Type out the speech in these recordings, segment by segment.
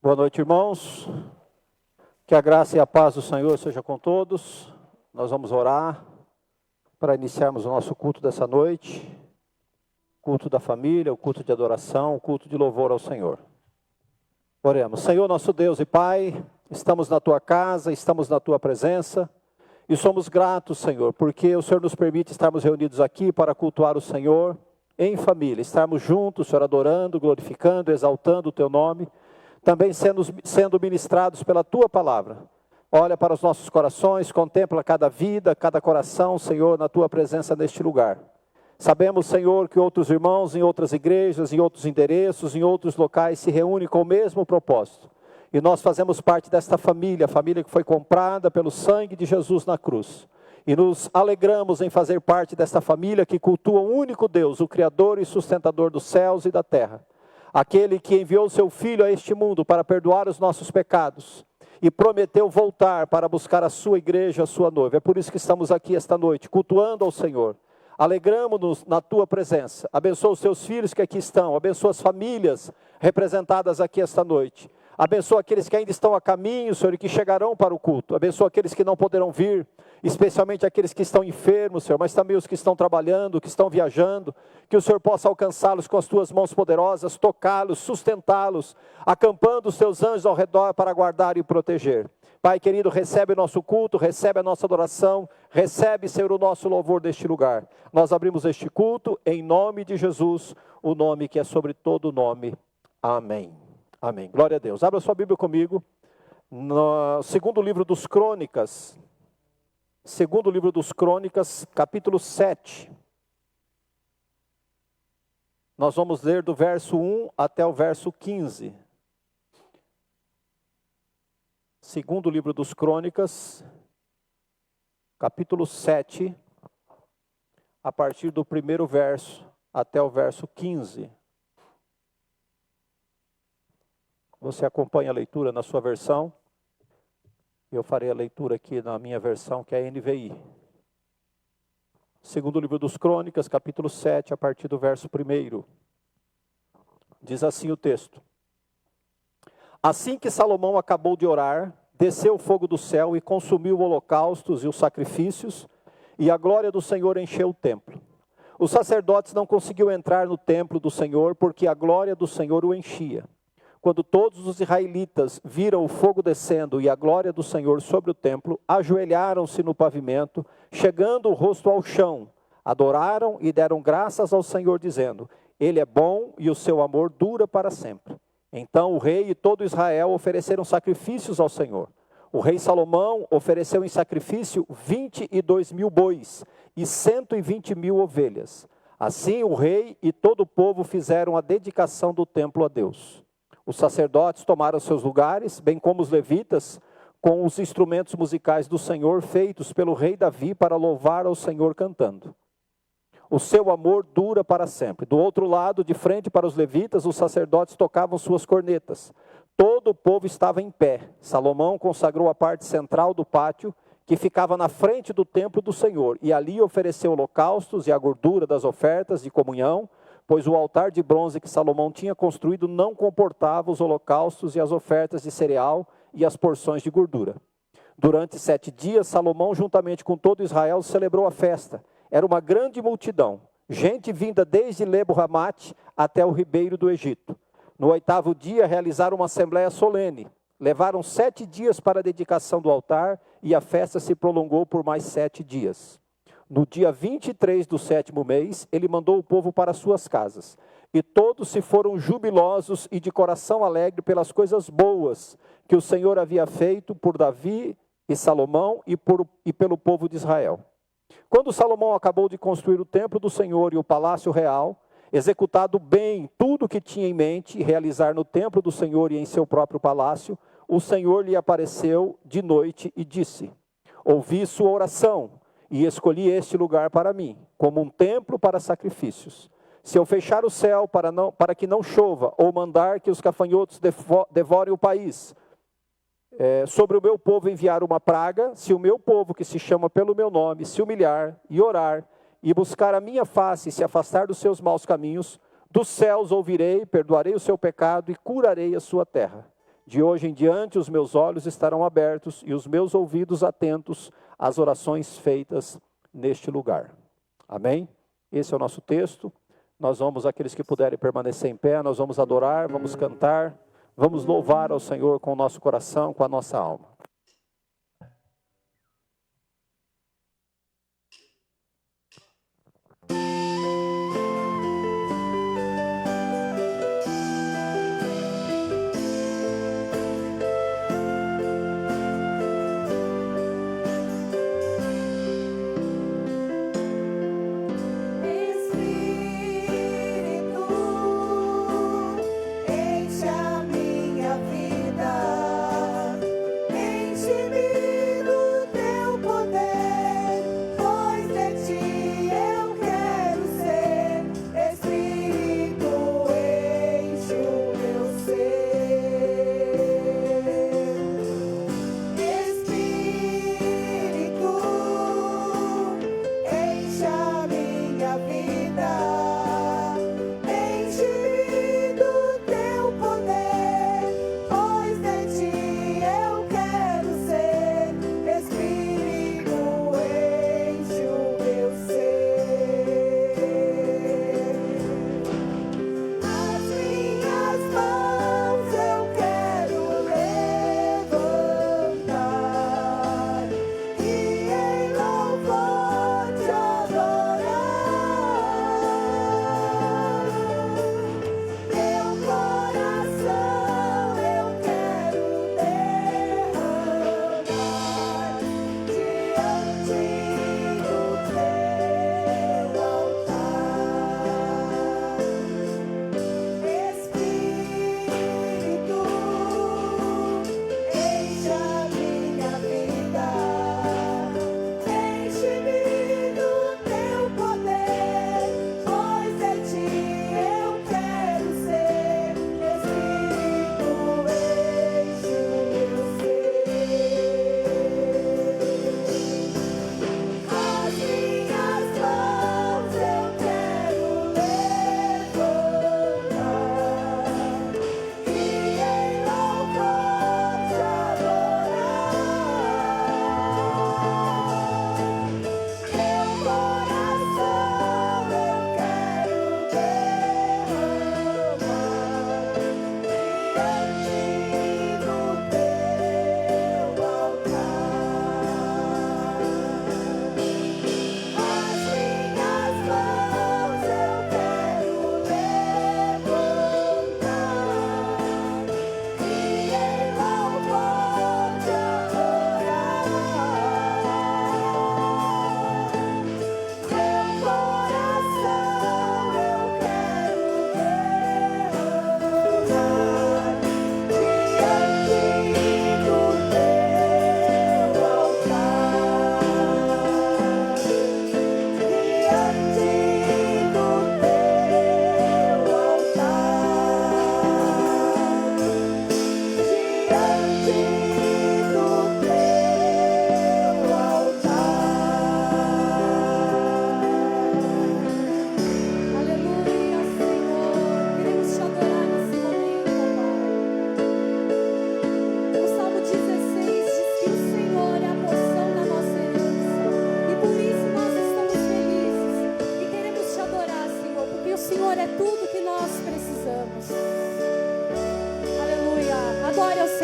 Boa noite, irmãos. Que a graça e a paz do Senhor seja com todos. Nós vamos orar para iniciarmos o nosso culto dessa noite. Culto da família, o culto de adoração, o culto de louvor ao Senhor. Oremos. Senhor, nosso Deus e Pai, estamos na Tua casa, estamos na Tua presença e somos gratos, Senhor, porque o Senhor nos permite estarmos reunidos aqui para cultuar o Senhor em família, estarmos juntos, Senhor, adorando, glorificando, exaltando o Teu nome, também sendo ministrados pela Tua palavra. Olha para os nossos corações, contempla cada vida, cada coração, Senhor, na Tua presença neste lugar. Sabemos, Senhor, que outros irmãos em outras igrejas, em outros endereços, em outros locais se reúnem com o mesmo propósito. E nós fazemos parte desta família, a família que foi comprada pelo sangue de Jesus na cruz. E nos alegramos em fazer parte desta família que cultua o único Deus, o Criador e sustentador dos céus e da terra. Aquele que enviou seu Filho a este mundo para perdoar os nossos pecados e prometeu voltar para buscar a sua igreja, a sua noiva. É por isso que estamos aqui esta noite, cultuando ao Senhor. Alegramos-nos na Tua presença. Abençoa os Teus filhos que aqui estão. Abençoa as famílias representadas aqui esta noite. Abençoa aqueles que ainda estão a caminho, Senhor, e que chegarão para o culto. Abençoa aqueles que não poderão vir, especialmente aqueles que estão enfermos, Senhor, mas também os que estão trabalhando, que estão viajando. Que o Senhor possa alcançá-los com as Tuas mãos poderosas, tocá-los, sustentá-los, acampando os Teus anjos ao redor para guardar e proteger. Pai querido, recebe o nosso culto, recebe a nossa adoração, recebe, Senhor, o nosso louvor deste lugar. Nós abrimos este culto em nome de Jesus, o nome que é sobre todo nome. Amém. Amém. Glória a Deus. Abra sua Bíblia comigo, no segundo livro dos Crônicas, capítulo 7. Nós vamos ler do verso 1 até o verso 15. Segundo livro dos Crônicas, capítulo 7, a partir do primeiro verso até o verso 15. Você acompanha a leitura na sua versão. Eu farei a leitura aqui na minha versão, que é a NVI. Segundo livro dos Crônicas, capítulo 7, a partir do verso 1. Diz assim o texto. Assim que Salomão acabou de orar, desceu o fogo do céu e consumiu holocaustos e os sacrifícios, e a glória do Senhor encheu o templo. Os sacerdotes não conseguiam entrar no templo do Senhor, porque a glória do Senhor o enchia. Quando todos os israelitas viram o fogo descendo e a glória do Senhor sobre o templo, ajoelharam-se no pavimento, chegando o rosto ao chão, adoraram e deram graças ao Senhor, dizendo, Ele é bom e o seu amor dura para sempre. Então o rei e todo Israel ofereceram sacrifícios ao Senhor. O rei Salomão ofereceu em sacrifício 22.000 bois e 120.000 ovelhas. Assim o rei e todo o povo fizeram a dedicação do templo a Deus. Os sacerdotes tomaram seus lugares, bem como os levitas, com os instrumentos musicais do Senhor feitos pelo rei Davi para louvar ao Senhor cantando. O seu amor dura para sempre. Do outro lado, de frente para os levitas, os sacerdotes tocavam suas cornetas. Todo o povo estava em pé. Salomão consagrou a parte central do pátio, que ficava na frente do templo do Senhor, e ali ofereceu holocaustos e a gordura das ofertas de comunhão, pois o altar de bronze que Salomão tinha construído não comportava os holocaustos e as ofertas de cereal e as porções de gordura. Durante 7 dias, Salomão, juntamente com todo Israel, celebrou a festa. Era uma grande multidão, gente vinda desde Lebo-Ramate até o ribeiro do Egito. No 8º dia, realizaram uma assembleia solene. Levaram 7 dias para a dedicação do altar e a festa se prolongou por mais 7 dias. No dia 23 do 7º mês, ele mandou o povo para suas casas. E todos se foram jubilosos e de coração alegre pelas coisas boas que o Senhor havia feito por Davi e Salomão e pelo povo de Israel. Quando Salomão acabou de construir o templo do Senhor e o palácio real, executado bem tudo o que tinha em mente e realizar no templo do Senhor e em seu próprio palácio, o Senhor lhe apareceu de noite e disse, ouvi sua oração, e escolhi este lugar para mim, como um templo para sacrifícios. Se eu fechar o céu para que não chova, ou mandar que os gafanhotos devorem o país, sobre o meu povo enviar uma praga, se o meu povo que se chama pelo meu nome se humilhar e orar, e buscar a minha face e se afastar dos seus maus caminhos, dos céus ouvirei, perdoarei o seu pecado e curarei a sua terra. De hoje em diante os meus olhos estarão abertos e os meus ouvidos atentos às orações feitas neste lugar. Amém? Esse é o nosso texto. Nós vamos, aqueles que puderem permanecer em pé, nós vamos adorar, vamos cantar, vamos louvar ao Senhor com o nosso coração, com a nossa alma.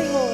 Sim.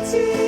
Esqueci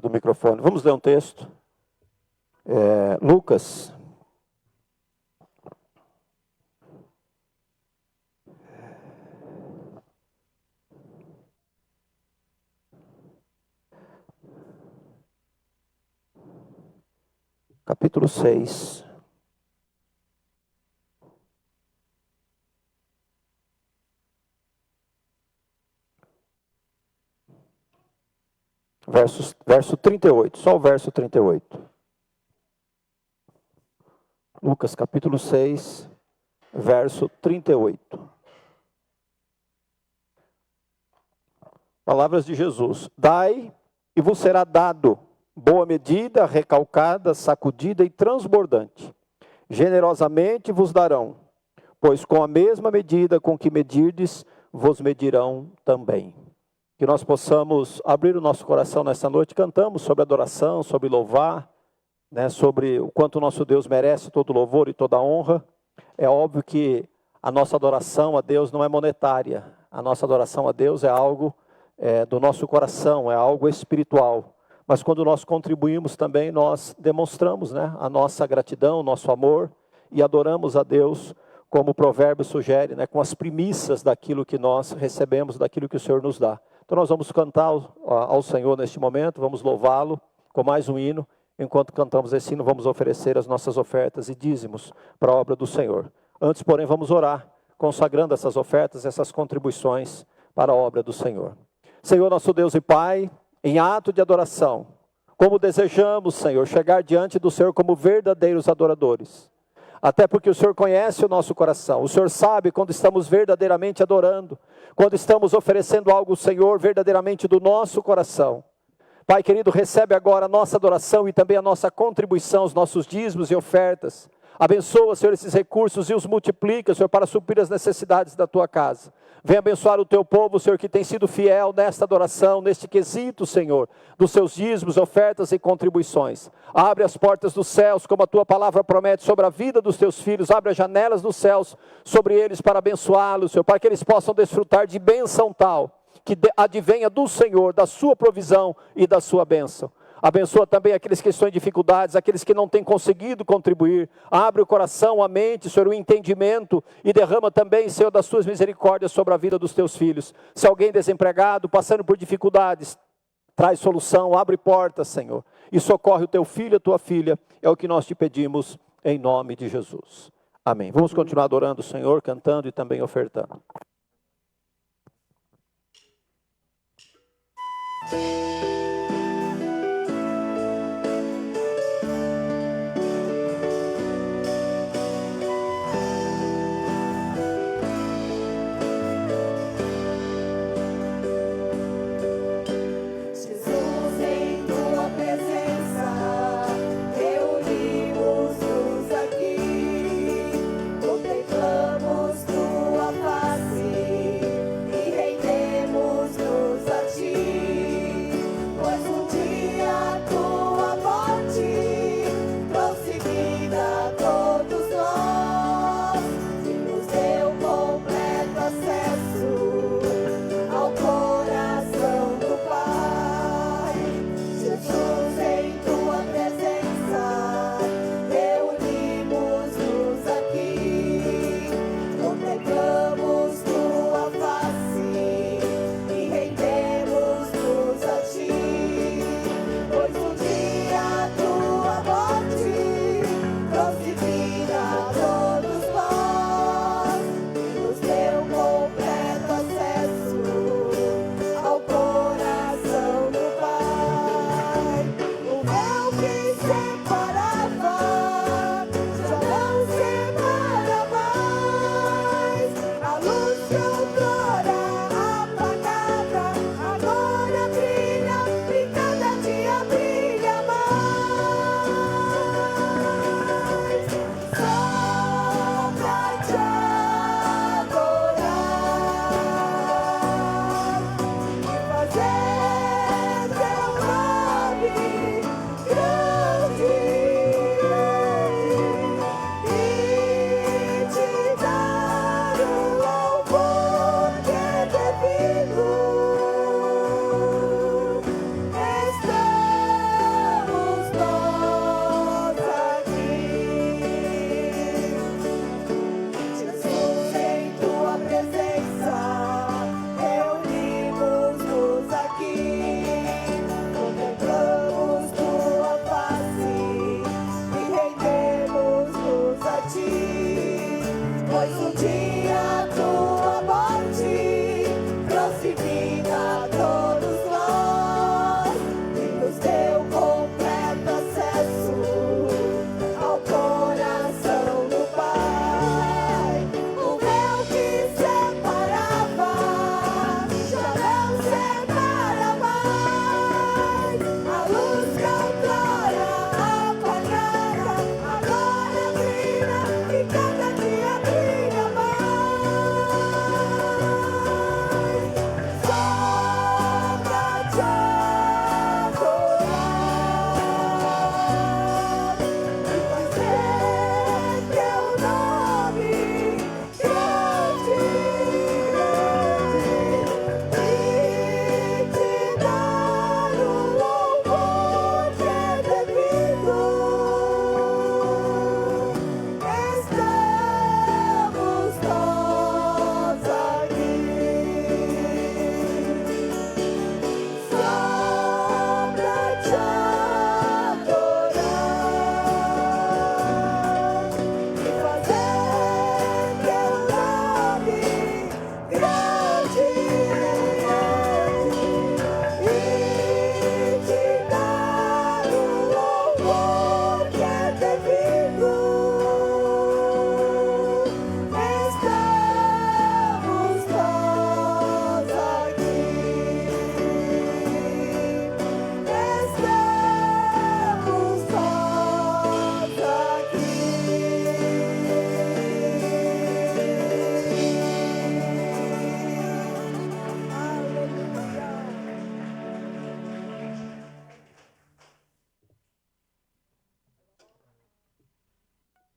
do microfone. Vamos ler um texto. Lucas. Capítulo 6. Verso 38, só o verso 38. Lucas capítulo 6, verso 38. Palavras de Jesus. Dai e vos será dado, boa medida, recalcada, sacudida e transbordante. Generosamente vos darão, pois com a mesma medida com que medirdes, vos medirão também. Que nós possamos abrir o nosso coração nessa noite. Cantamos sobre adoração, sobre louvar. né, sobre o quanto o nosso Deus merece todo louvor e toda honra. É óbvio que a nossa adoração a Deus não é monetária. A nossa adoração a Deus é algo do nosso coração, é algo espiritual. Mas quando nós contribuímos também, nós demonstramos, né, a nossa gratidão, o nosso amor, e adoramos a Deus, como o provérbio sugere, né, com as primícias daquilo que nós recebemos, daquilo que o Senhor nos dá. Então nós vamos cantar ao Senhor neste momento, vamos louvá-lo com mais um hino. Enquanto cantamos esse hino, vamos oferecer as nossas ofertas e dízimos para a obra do Senhor. Antes, porém, vamos orar, consagrando essas ofertas, essas contribuições para a obra do Senhor. Senhor, nosso Deus e Pai, em ato de adoração, como desejamos, Senhor, chegar diante do Senhor como verdadeiros adoradores. Até porque o Senhor conhece o nosso coração, o Senhor sabe quando estamos verdadeiramente adorando, quando estamos oferecendo algo ao Senhor verdadeiramente do nosso coração. Pai querido, recebe agora a nossa adoração e também a nossa contribuição, os nossos dízimos e ofertas. Abençoa, Senhor, esses recursos e os multiplica, Senhor, para suprir as necessidades da tua casa. Vem abençoar o teu povo, Senhor, que tem sido fiel nesta adoração, neste quesito, Senhor, dos seus dízimos, ofertas e contribuições. Abre as portas dos céus, como a tua palavra promete, sobre a vida dos teus filhos. Abre as janelas dos céus sobre eles para abençoá-los, Senhor, para que eles possam desfrutar de bênção tal, que advenha do Senhor, da sua provisão e da sua bênção. Abençoa também aqueles que estão em dificuldades, aqueles que não têm conseguido contribuir. Abre o coração, a mente, Senhor, o entendimento, e derrama também, Senhor, das suas misericórdias sobre a vida dos teus filhos. Se alguém desempregado, passando por dificuldades, traz solução, abre portas, Senhor, e socorre o teu filho e a tua filha. É o que nós te pedimos, em nome de Jesus. Amém. Vamos continuar adorando o Senhor, cantando e também ofertando.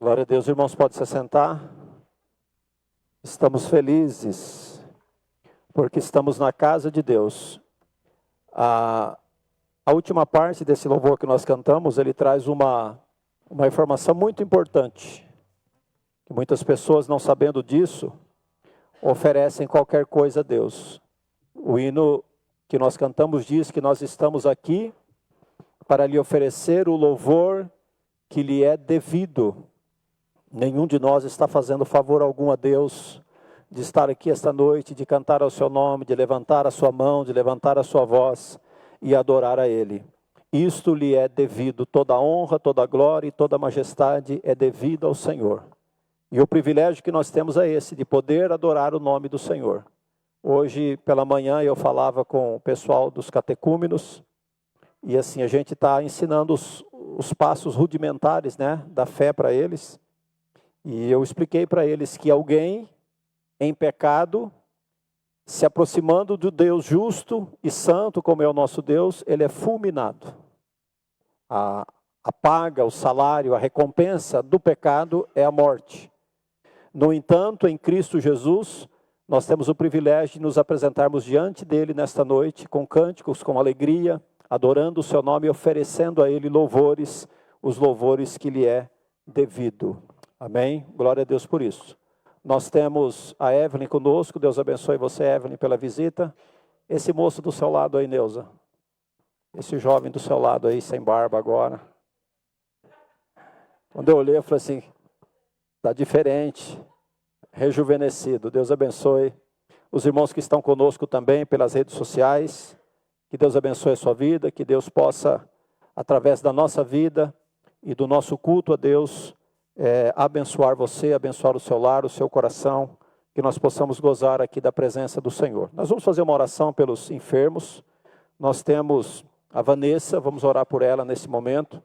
Glória a Deus, irmãos, pode se sentar. Estamos felizes, porque estamos na casa de Deus. A última parte desse louvor que nós cantamos, ele traz uma informação muito importante. Que muitas pessoas, não sabendo disso, oferecem qualquer coisa a Deus. O hino que nós cantamos diz que nós estamos aqui para lhe oferecer o louvor que lhe é devido. Nenhum de nós está fazendo favor algum a Deus de estar aqui esta noite, de cantar ao seu nome, de levantar a sua mão, de levantar a sua voz e adorar a Ele. Isto lhe é devido, toda a honra, toda a glória e toda a majestade é devida ao Senhor. E o privilégio que nós temos é esse, de poder adorar o nome do Senhor. Hoje pela manhã eu falava com o pessoal dos catecúmenos, e assim a gente está ensinando os passos rudimentares, né, da fé para eles. E eu expliquei para eles que alguém em pecado, se aproximando do Deus justo e santo, como é o nosso Deus, ele é fulminado. A paga, o salário, a recompensa do pecado é a morte. No entanto, em Cristo Jesus, nós temos o privilégio de nos apresentarmos diante dele nesta noite, com cânticos, com alegria, adorando o seu nome e oferecendo a ele louvores, os louvores que lhe é devido. Amém? Glória a Deus por isso. Nós temos a Evelyn conosco, Deus abençoe você, Evelyn, pela visita. Esse moço do seu lado aí, Neuza. Esse jovem do seu lado aí, sem barba agora. Quando eu olhei, eu falei assim, está diferente, rejuvenescido. Deus abençoe os irmãos que estão conosco também pelas redes sociais. Que Deus abençoe a sua vida, que Deus possa, através da nossa vida e do nosso culto a Deus, abençoar você, abençoar o seu lar, o seu coração, que nós possamos gozar aqui da presença do Senhor. Nós vamos fazer uma oração pelos enfermos. Nós temos a Vanessa, vamos orar por ela nesse momento.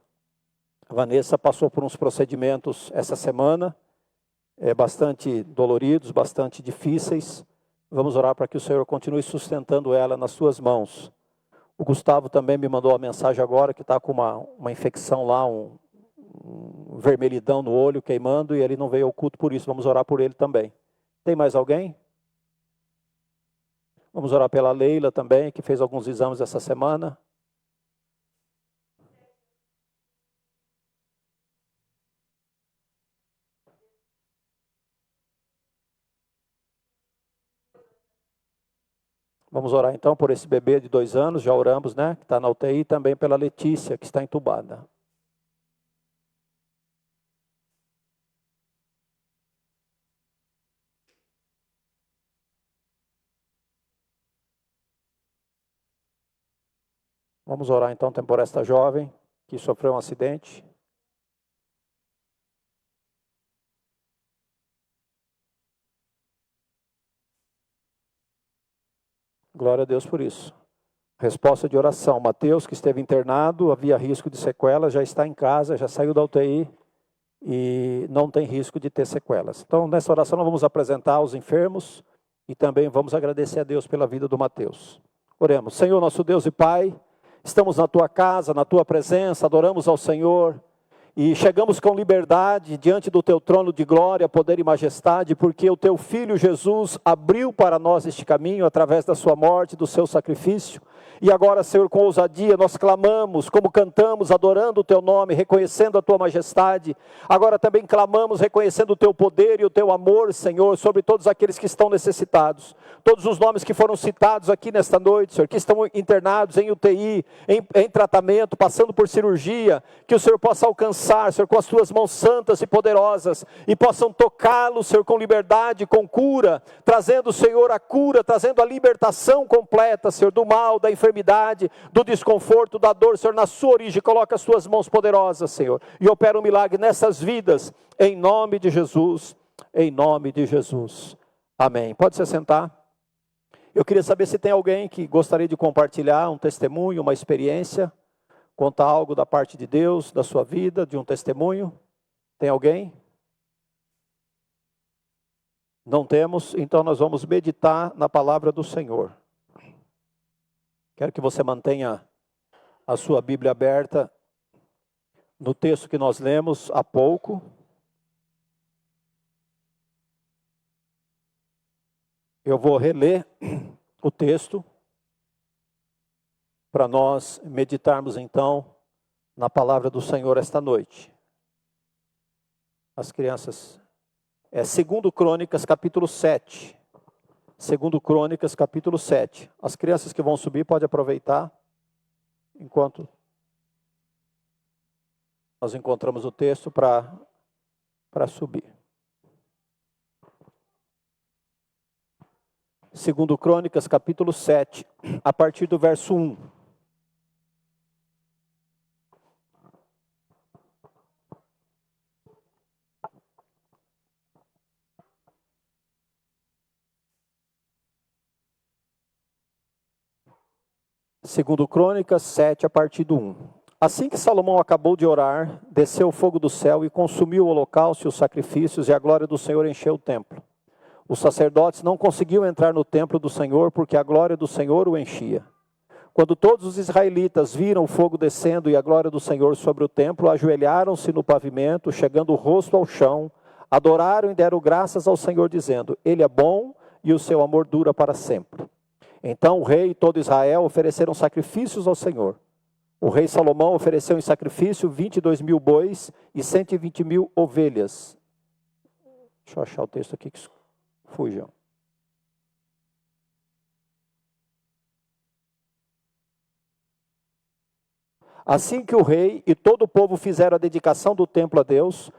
A Vanessa passou por uns procedimentos essa semana, bastante doloridos, bastante difíceis. Vamos orar para que o Senhor continue sustentando ela nas suas mãos. O Gustavo também me mandou uma mensagem agora que está com uma infecção lá, um vermelhidão no olho, queimando, e ele não veio ao culto por isso. Vamos orar por ele também. Tem mais alguém? Vamos orar pela Leila também, que fez alguns exames essa semana. Vamos orar então por esse bebê de 2 anos, já oramos, né? Que está na UTI, e também pela Letícia, que está entubada. Vamos orar então por esta jovem que sofreu um acidente. Glória a Deus por isso. Resposta de oração. Mateus, que esteve internado, havia risco de sequela, já está em casa, já saiu da UTI e não tem risco de ter sequelas. Então, nessa oração nós vamos apresentar os enfermos e também vamos agradecer a Deus pela vida do Mateus. Oremos. Senhor, nosso Deus e Pai, estamos na Tua casa, na Tua presença, adoramos ao Senhor e chegamos com liberdade diante do Teu trono de glória, poder e majestade, porque o Teu Filho Jesus abriu para nós este caminho através da Sua morte, do Seu sacrifício. E agora, Senhor, com ousadia, nós clamamos, como cantamos, adorando o Teu nome, reconhecendo a Tua majestade. Agora também clamamos, reconhecendo o Teu poder e o Teu amor, Senhor, sobre todos aqueles que estão necessitados. Todos os nomes que foram citados aqui nesta noite, Senhor, que estão internados em UTI, em tratamento, passando por cirurgia, que o Senhor possa alcançar, Senhor, com as Tuas mãos santas e poderosas, e possam tocá-lo, Senhor, com liberdade, com cura, trazendo, Senhor, a cura, trazendo a libertação completa, Senhor, do mal, da enfermidade, do desconforto, da dor, Senhor, na sua origem. Coloca as Tuas mãos poderosas, Senhor, e opera um milagre nessas vidas, em nome de Jesus, em nome de Jesus. Amém. Pode se sentar. Eu queria saber se tem alguém que gostaria de compartilhar um testemunho, uma experiência, contar algo da parte de Deus, da sua vida, de um testemunho. Tem alguém? Não temos, então nós vamos meditar na palavra do Senhor. Quero que você mantenha a sua Bíblia aberta no texto que nós lemos há pouco. Eu vou reler o texto para nós meditarmos então na palavra do Senhor esta noite. As crianças, 2 Crônicas capítulo 7. 2 Crônicas capítulo 7. As crianças que vão subir podem aproveitar enquanto nós encontramos o texto para subir. 2 Crônicas capítulo 7, a partir do verso 1. Segundo Crônicas 7, a partir do 1. Assim que Salomão acabou de orar, desceu o fogo do céu e consumiu o holocausto e os sacrifícios, e a glória do Senhor encheu o templo. Os sacerdotes não conseguiam entrar no templo do Senhor, porque a glória do Senhor o enchia. Quando todos os israelitas viram o fogo descendo e a glória do Senhor sobre o templo, ajoelharam-se no pavimento, chegando o rosto ao chão, adoraram e deram graças ao Senhor, dizendo: Ele é bom e o seu amor dura para sempre. Então o rei e todo Israel ofereceram sacrifícios ao Senhor. O rei Salomão ofereceu em sacrifício 22.000 bois e 120.000 ovelhas. Deixa eu achar o texto aqui que fugiu. Assim que o rei e todo o povo fizeram a dedicação do templo a Deus,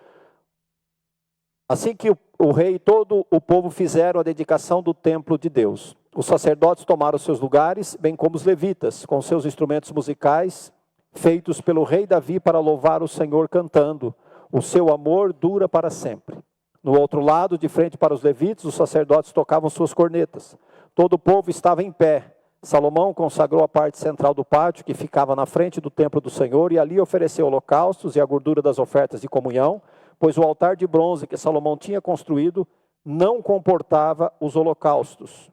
assim que o rei e todo o povo fizeram a dedicação do templo de Deus, os sacerdotes tomaram seus lugares, bem como os levitas, com seus instrumentos musicais, feitos pelo rei Davi para louvar o Senhor cantando: O seu amor dura para sempre. No outro lado, de frente para os levitas, os sacerdotes tocavam suas cornetas. Todo o povo estava em pé. Salomão consagrou a parte central do pátio, que ficava na frente do templo do Senhor, e ali ofereceu holocaustos e a gordura das ofertas de comunhão, pois o altar de bronze que Salomão tinha construído não comportava os holocaustos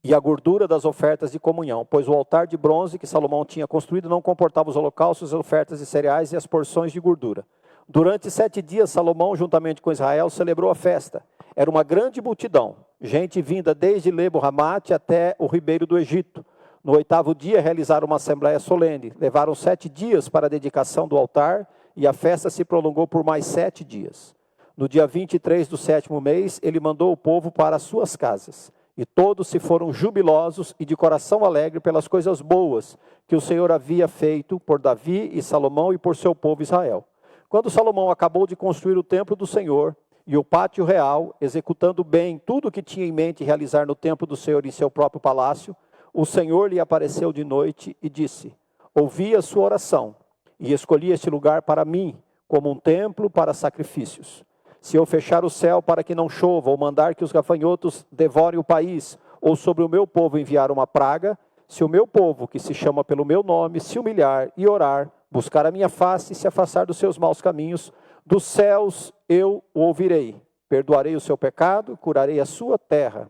e a gordura das ofertas de comunhão, pois o altar de bronze que Salomão tinha construído não comportava os holocaustos, as ofertas de cereais e as porções de gordura. Durante 7 dias, Salomão, juntamente com Israel, celebrou a festa. Era uma grande multidão, gente vinda desde Lebo-Ramate até o ribeiro do Egito. No 8º dia, realizaram uma assembleia solene. Levaram 7 dias para a dedicação do altar, e a festa se prolongou por mais 7 dias. No dia 23 do 7º mês, ele mandou o povo para as suas casas. E todos se foram jubilosos e de coração alegre pelas coisas boas que o Senhor havia feito por Davi e Salomão e por seu povo Israel. Quando Salomão acabou de construir o templo do Senhor e o pátio real, executando bem tudo o que tinha em mente realizar no templo do Senhor em seu próprio palácio, o Senhor lhe apareceu de noite e disse: Ouvi a sua oração e escolhi este lugar para mim, como um templo para sacrifícios. Se eu fechar o céu para que não chova, ou mandar que os gafanhotos devorem o país, ou sobre o meu povo enviar uma praga, se o meu povo, que se chama pelo meu nome, se humilhar e orar, buscar a minha face e se afastar dos seus maus caminhos, dos céus eu o ouvirei, perdoarei o seu pecado, curarei a sua terra.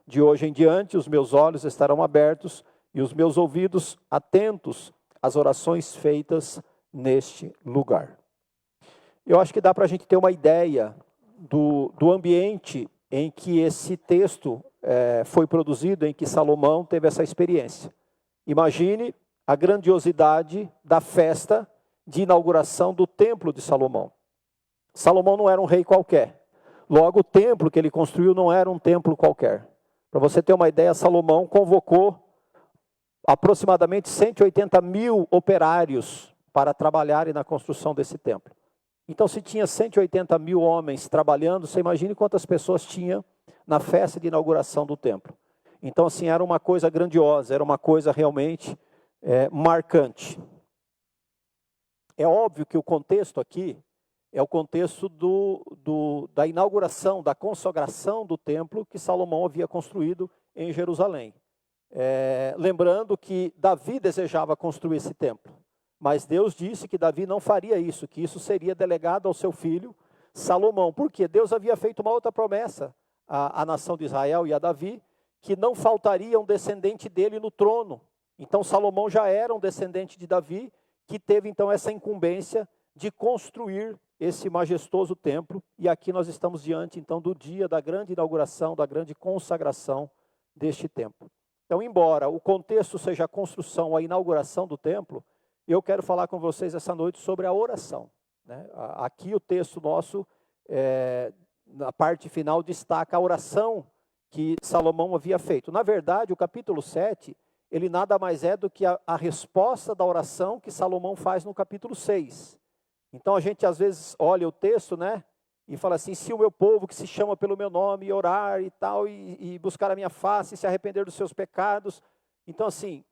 De hoje em diante os meus olhos estarão abertos e os meus ouvidos atentos às orações feitas neste lugar. Eu acho que dá para a gente ter uma ideia do ambiente em que esse texto foi produzido, em que Salomão teve essa experiência. Imagine a grandiosidade da festa de inauguração do templo de Salomão. Salomão não era um rei qualquer. Logo, o templo que ele construiu não era um templo qualquer. Para você ter uma ideia, Salomão convocou aproximadamente 180.000 operários para trabalharem na construção desse templo. Então, se tinha 180.000 homens trabalhando, você imagine quantas pessoas tinha na festa de inauguração do templo. Então, assim, era uma coisa grandiosa, era uma coisa realmente marcante. É óbvio que o contexto aqui é o contexto da inauguração, da consagração do templo que Salomão havia construído em Jerusalém. Lembrando que Davi desejava construir esse templo. Mas Deus disse que Davi não faria isso, que isso seria delegado ao seu filho Salomão. Por quê? Deus havia feito uma outra promessa à nação de Israel e a Davi, que não faltaria um descendente dele no trono. Então Salomão já era um descendente de Davi, que teve então essa incumbência de construir esse majestoso templo, e aqui nós estamos diante, então, do dia da grande inauguração, da grande consagração deste templo. Então, embora o contexto seja a construção, a inauguração do templo, eu quero falar com vocês essa noite sobre a oração, né? Aqui o texto nosso, na parte final, destaca a oração que Salomão havia feito. Na verdade, o capítulo 7, ele nada mais é do que a resposta da oração que Salomão faz no capítulo 6. Então a gente às vezes olha o texto, né, e fala assim: se o meu povo que se chama pelo meu nome orar e tal, e buscar a minha face, e se arrepender dos seus pecados. Então assim,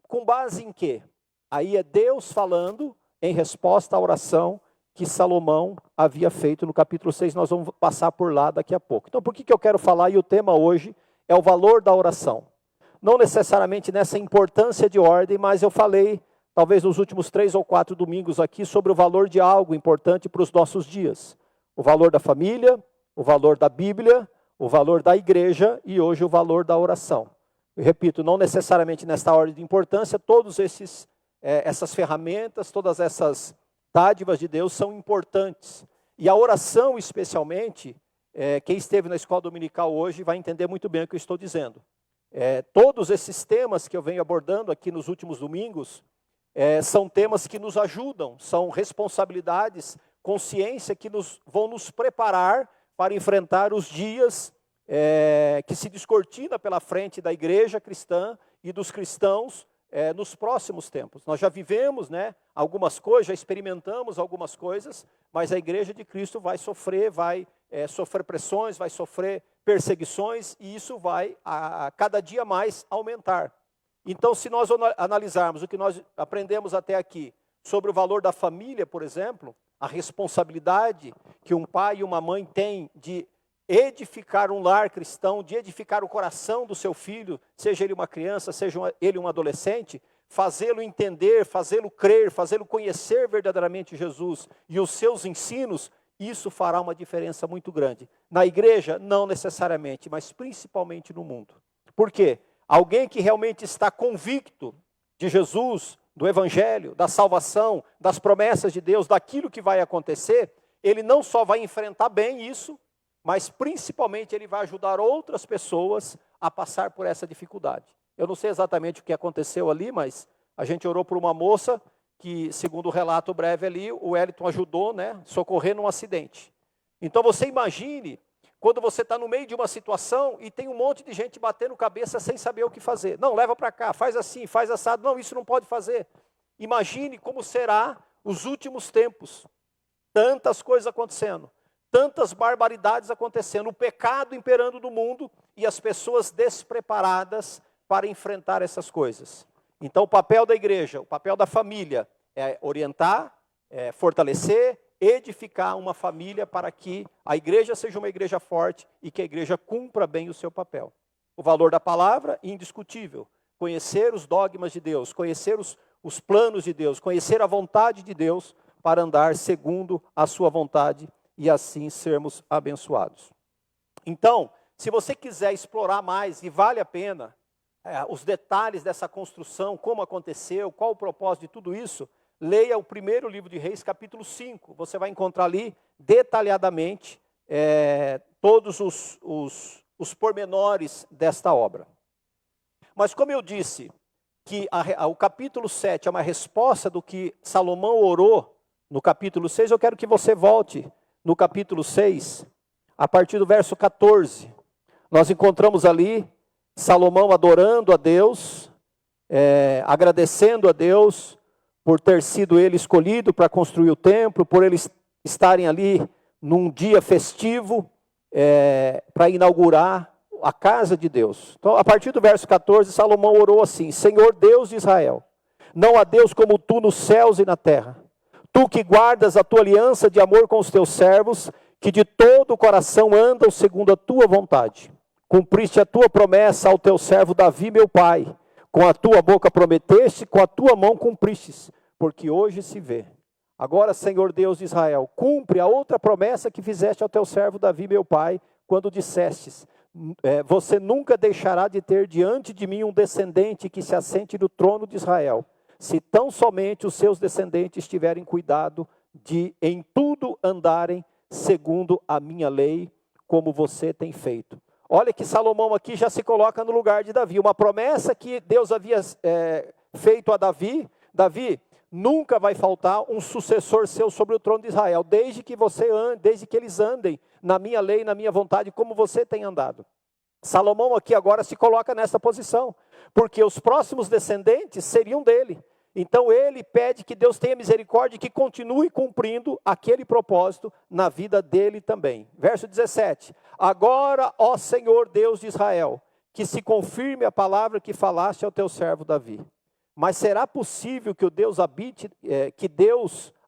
com base em quê? Aí é Deus falando em resposta à oração que Salomão havia feito no capítulo 6, nós vamos passar por lá daqui a pouco. Então por que eu quero falar, e o tema hoje é o valor da oração. Não necessariamente nessa importância de ordem, mas eu falei, talvez nos últimos 3 ou 4 domingos aqui, sobre o valor de algo importante para os nossos dias. O valor da família, o valor da Bíblia, o valor da igreja e hoje o valor da oração. Eu repito, não necessariamente nesta ordem de importância, todos essas ferramentas, todas essas dádivas de Deus são importantes. E a oração especialmente, quem esteve na escola dominical hoje vai entender muito bem o que eu estou dizendo. Todos esses temas que eu venho abordando aqui nos últimos domingos, são temas que nos ajudam, são responsabilidades, consciência que vão nos preparar para enfrentar os dias que se descortina pela frente da igreja cristã e dos cristãos nos próximos tempos. Nós já vivemos, né, algumas coisas, já experimentamos algumas coisas, mas a igreja de Cristo vai sofrer pressões, vai sofrer perseguições, e isso vai a cada dia mais aumentar. Então, se nós analisarmos o que nós aprendemos até aqui sobre o valor da família, por exemplo, a responsabilidade que um pai e uma mãe têm de edificar um lar cristão, de edificar o coração do seu filho, seja ele uma criança, seja ele um adolescente, fazê-lo entender, fazê-lo crer, fazê-lo conhecer verdadeiramente Jesus e os seus ensinos, isso fará uma diferença muito grande. Na igreja, não necessariamente, mas principalmente no mundo. Por quê? Alguém que realmente está convicto de Jesus, do Evangelho, da salvação, das promessas de Deus, daquilo que vai acontecer, ele não só vai enfrentar bem isso, mas principalmente ele vai ajudar outras pessoas a passar por essa dificuldade. Eu não sei exatamente o que aconteceu ali, mas a gente orou por uma moça que, segundo o relato breve ali, o Wellington ajudou, né, socorrer num acidente. Então você imagine quando você está no meio de uma situação e tem um monte de gente batendo cabeça sem saber o que fazer. Não, leva para cá, faz assim, faz assado. Não, isso não pode fazer. Imagine como será os últimos tempos. Tantas coisas acontecendo, tantas barbaridades acontecendo, o pecado imperando no mundo e as pessoas despreparadas para enfrentar essas coisas. Então o papel da igreja, o papel da família é orientar, fortalecer, edificar uma família para que a igreja seja uma igreja forte e que a igreja cumpra bem o seu papel. O valor da palavra, indiscutível. Conhecer os dogmas de Deus, conhecer os planos de Deus, conhecer a vontade de Deus para andar segundo a sua vontade e assim sermos abençoados. Então, se você quiser explorar mais, e vale a pena, os detalhes dessa construção, como aconteceu, qual o propósito de tudo isso, leia o primeiro livro de Reis, capítulo 5. Você vai encontrar ali, detalhadamente, todos os pormenores desta obra. Mas como eu disse, que o capítulo 7 é uma resposta do que Salomão orou no capítulo 6, eu quero que você volte no capítulo 6, a partir do verso 14. Nós encontramos ali Salomão adorando a Deus, agradecendo a Deus por ter sido ele escolhido para construir o templo, por eles estarem ali num dia festivo para inaugurar a casa de Deus. Então, a partir do verso 14, Salomão orou assim: Senhor Deus de Israel, não há Deus como tu nos céus e na terra. Tu que guardas a tua aliança de amor com os teus servos, que de todo o coração andam segundo a tua vontade. Cumpriste a tua promessa ao teu servo Davi, meu pai. Com a tua boca prometeste, com a tua mão cumpristes, porque hoje se vê. Agora, Senhor Deus de Israel, cumpre a outra promessa que fizeste ao teu servo Davi, meu pai, quando dissestes: você nunca deixará de ter diante de mim um descendente que se assente no trono de Israel, se tão somente os seus descendentes tiverem cuidado de em tudo andarem segundo a minha lei, como você tem feito. Olha que Salomão aqui já se coloca no lugar de Davi. Uma promessa que Deus havia feito a Davi. Davi, nunca vai faltar um sucessor seu sobre o trono de Israel, desde que eles andem na minha lei, na minha vontade, como você tem andado. Salomão aqui agora se coloca nessa posição, porque os próximos descendentes seriam dele. Então ele pede que Deus tenha misericórdia e que continue cumprindo aquele propósito na vida dele também. Verso 17: agora, ó Senhor Deus de Israel, que se confirme a palavra que falaste ao teu servo Davi. Mas será possível que Deus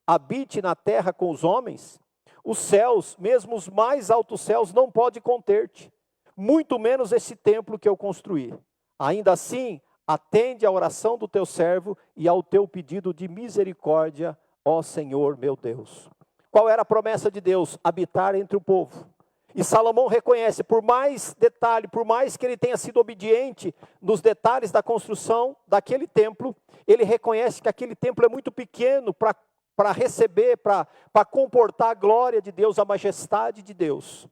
habite na terra com os homens? Os céus, mesmo os mais altos céus, não pode conter-te, muito menos esse templo que eu construí. Ainda assim, atende à oração do teu servo e ao teu pedido de misericórdia, ó Senhor meu Deus. Qual era a promessa de Deus? Habitar entre o povo. E Salomão reconhece, por mais detalhe, por mais que ele tenha sido obediente nos detalhes da construção daquele templo, ele reconhece que aquele templo é muito pequeno para receber, para comportar a glória de Deus, a majestade de Deus.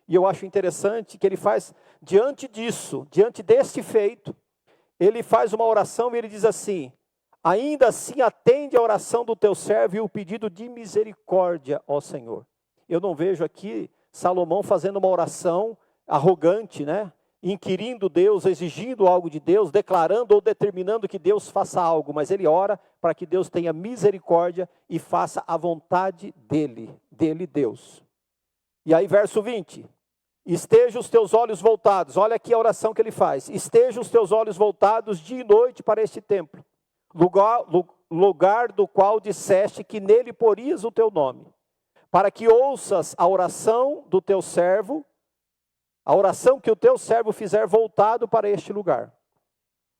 E eu acho interessante que ele faz, diante disso, diante deste feito, ele faz uma oração e ele diz assim: ainda assim atende a oração do teu servo e o pedido de misericórdia, ó Senhor. Eu não vejo aqui Salomão fazendo uma oração arrogante, né? Inquirindo Deus, exigindo algo de Deus, declarando ou determinando que Deus faça algo, mas ele ora para que Deus tenha misericórdia e faça a vontade dele, Deus. E aí verso 20, estejam os teus olhos voltados, olha aqui a oração que ele faz, estejam os teus olhos voltados dia e noite para este templo, lugar do qual disseste que nele porias o teu nome, para que ouças a oração do teu servo, a oração que o teu servo fizer voltado para este lugar.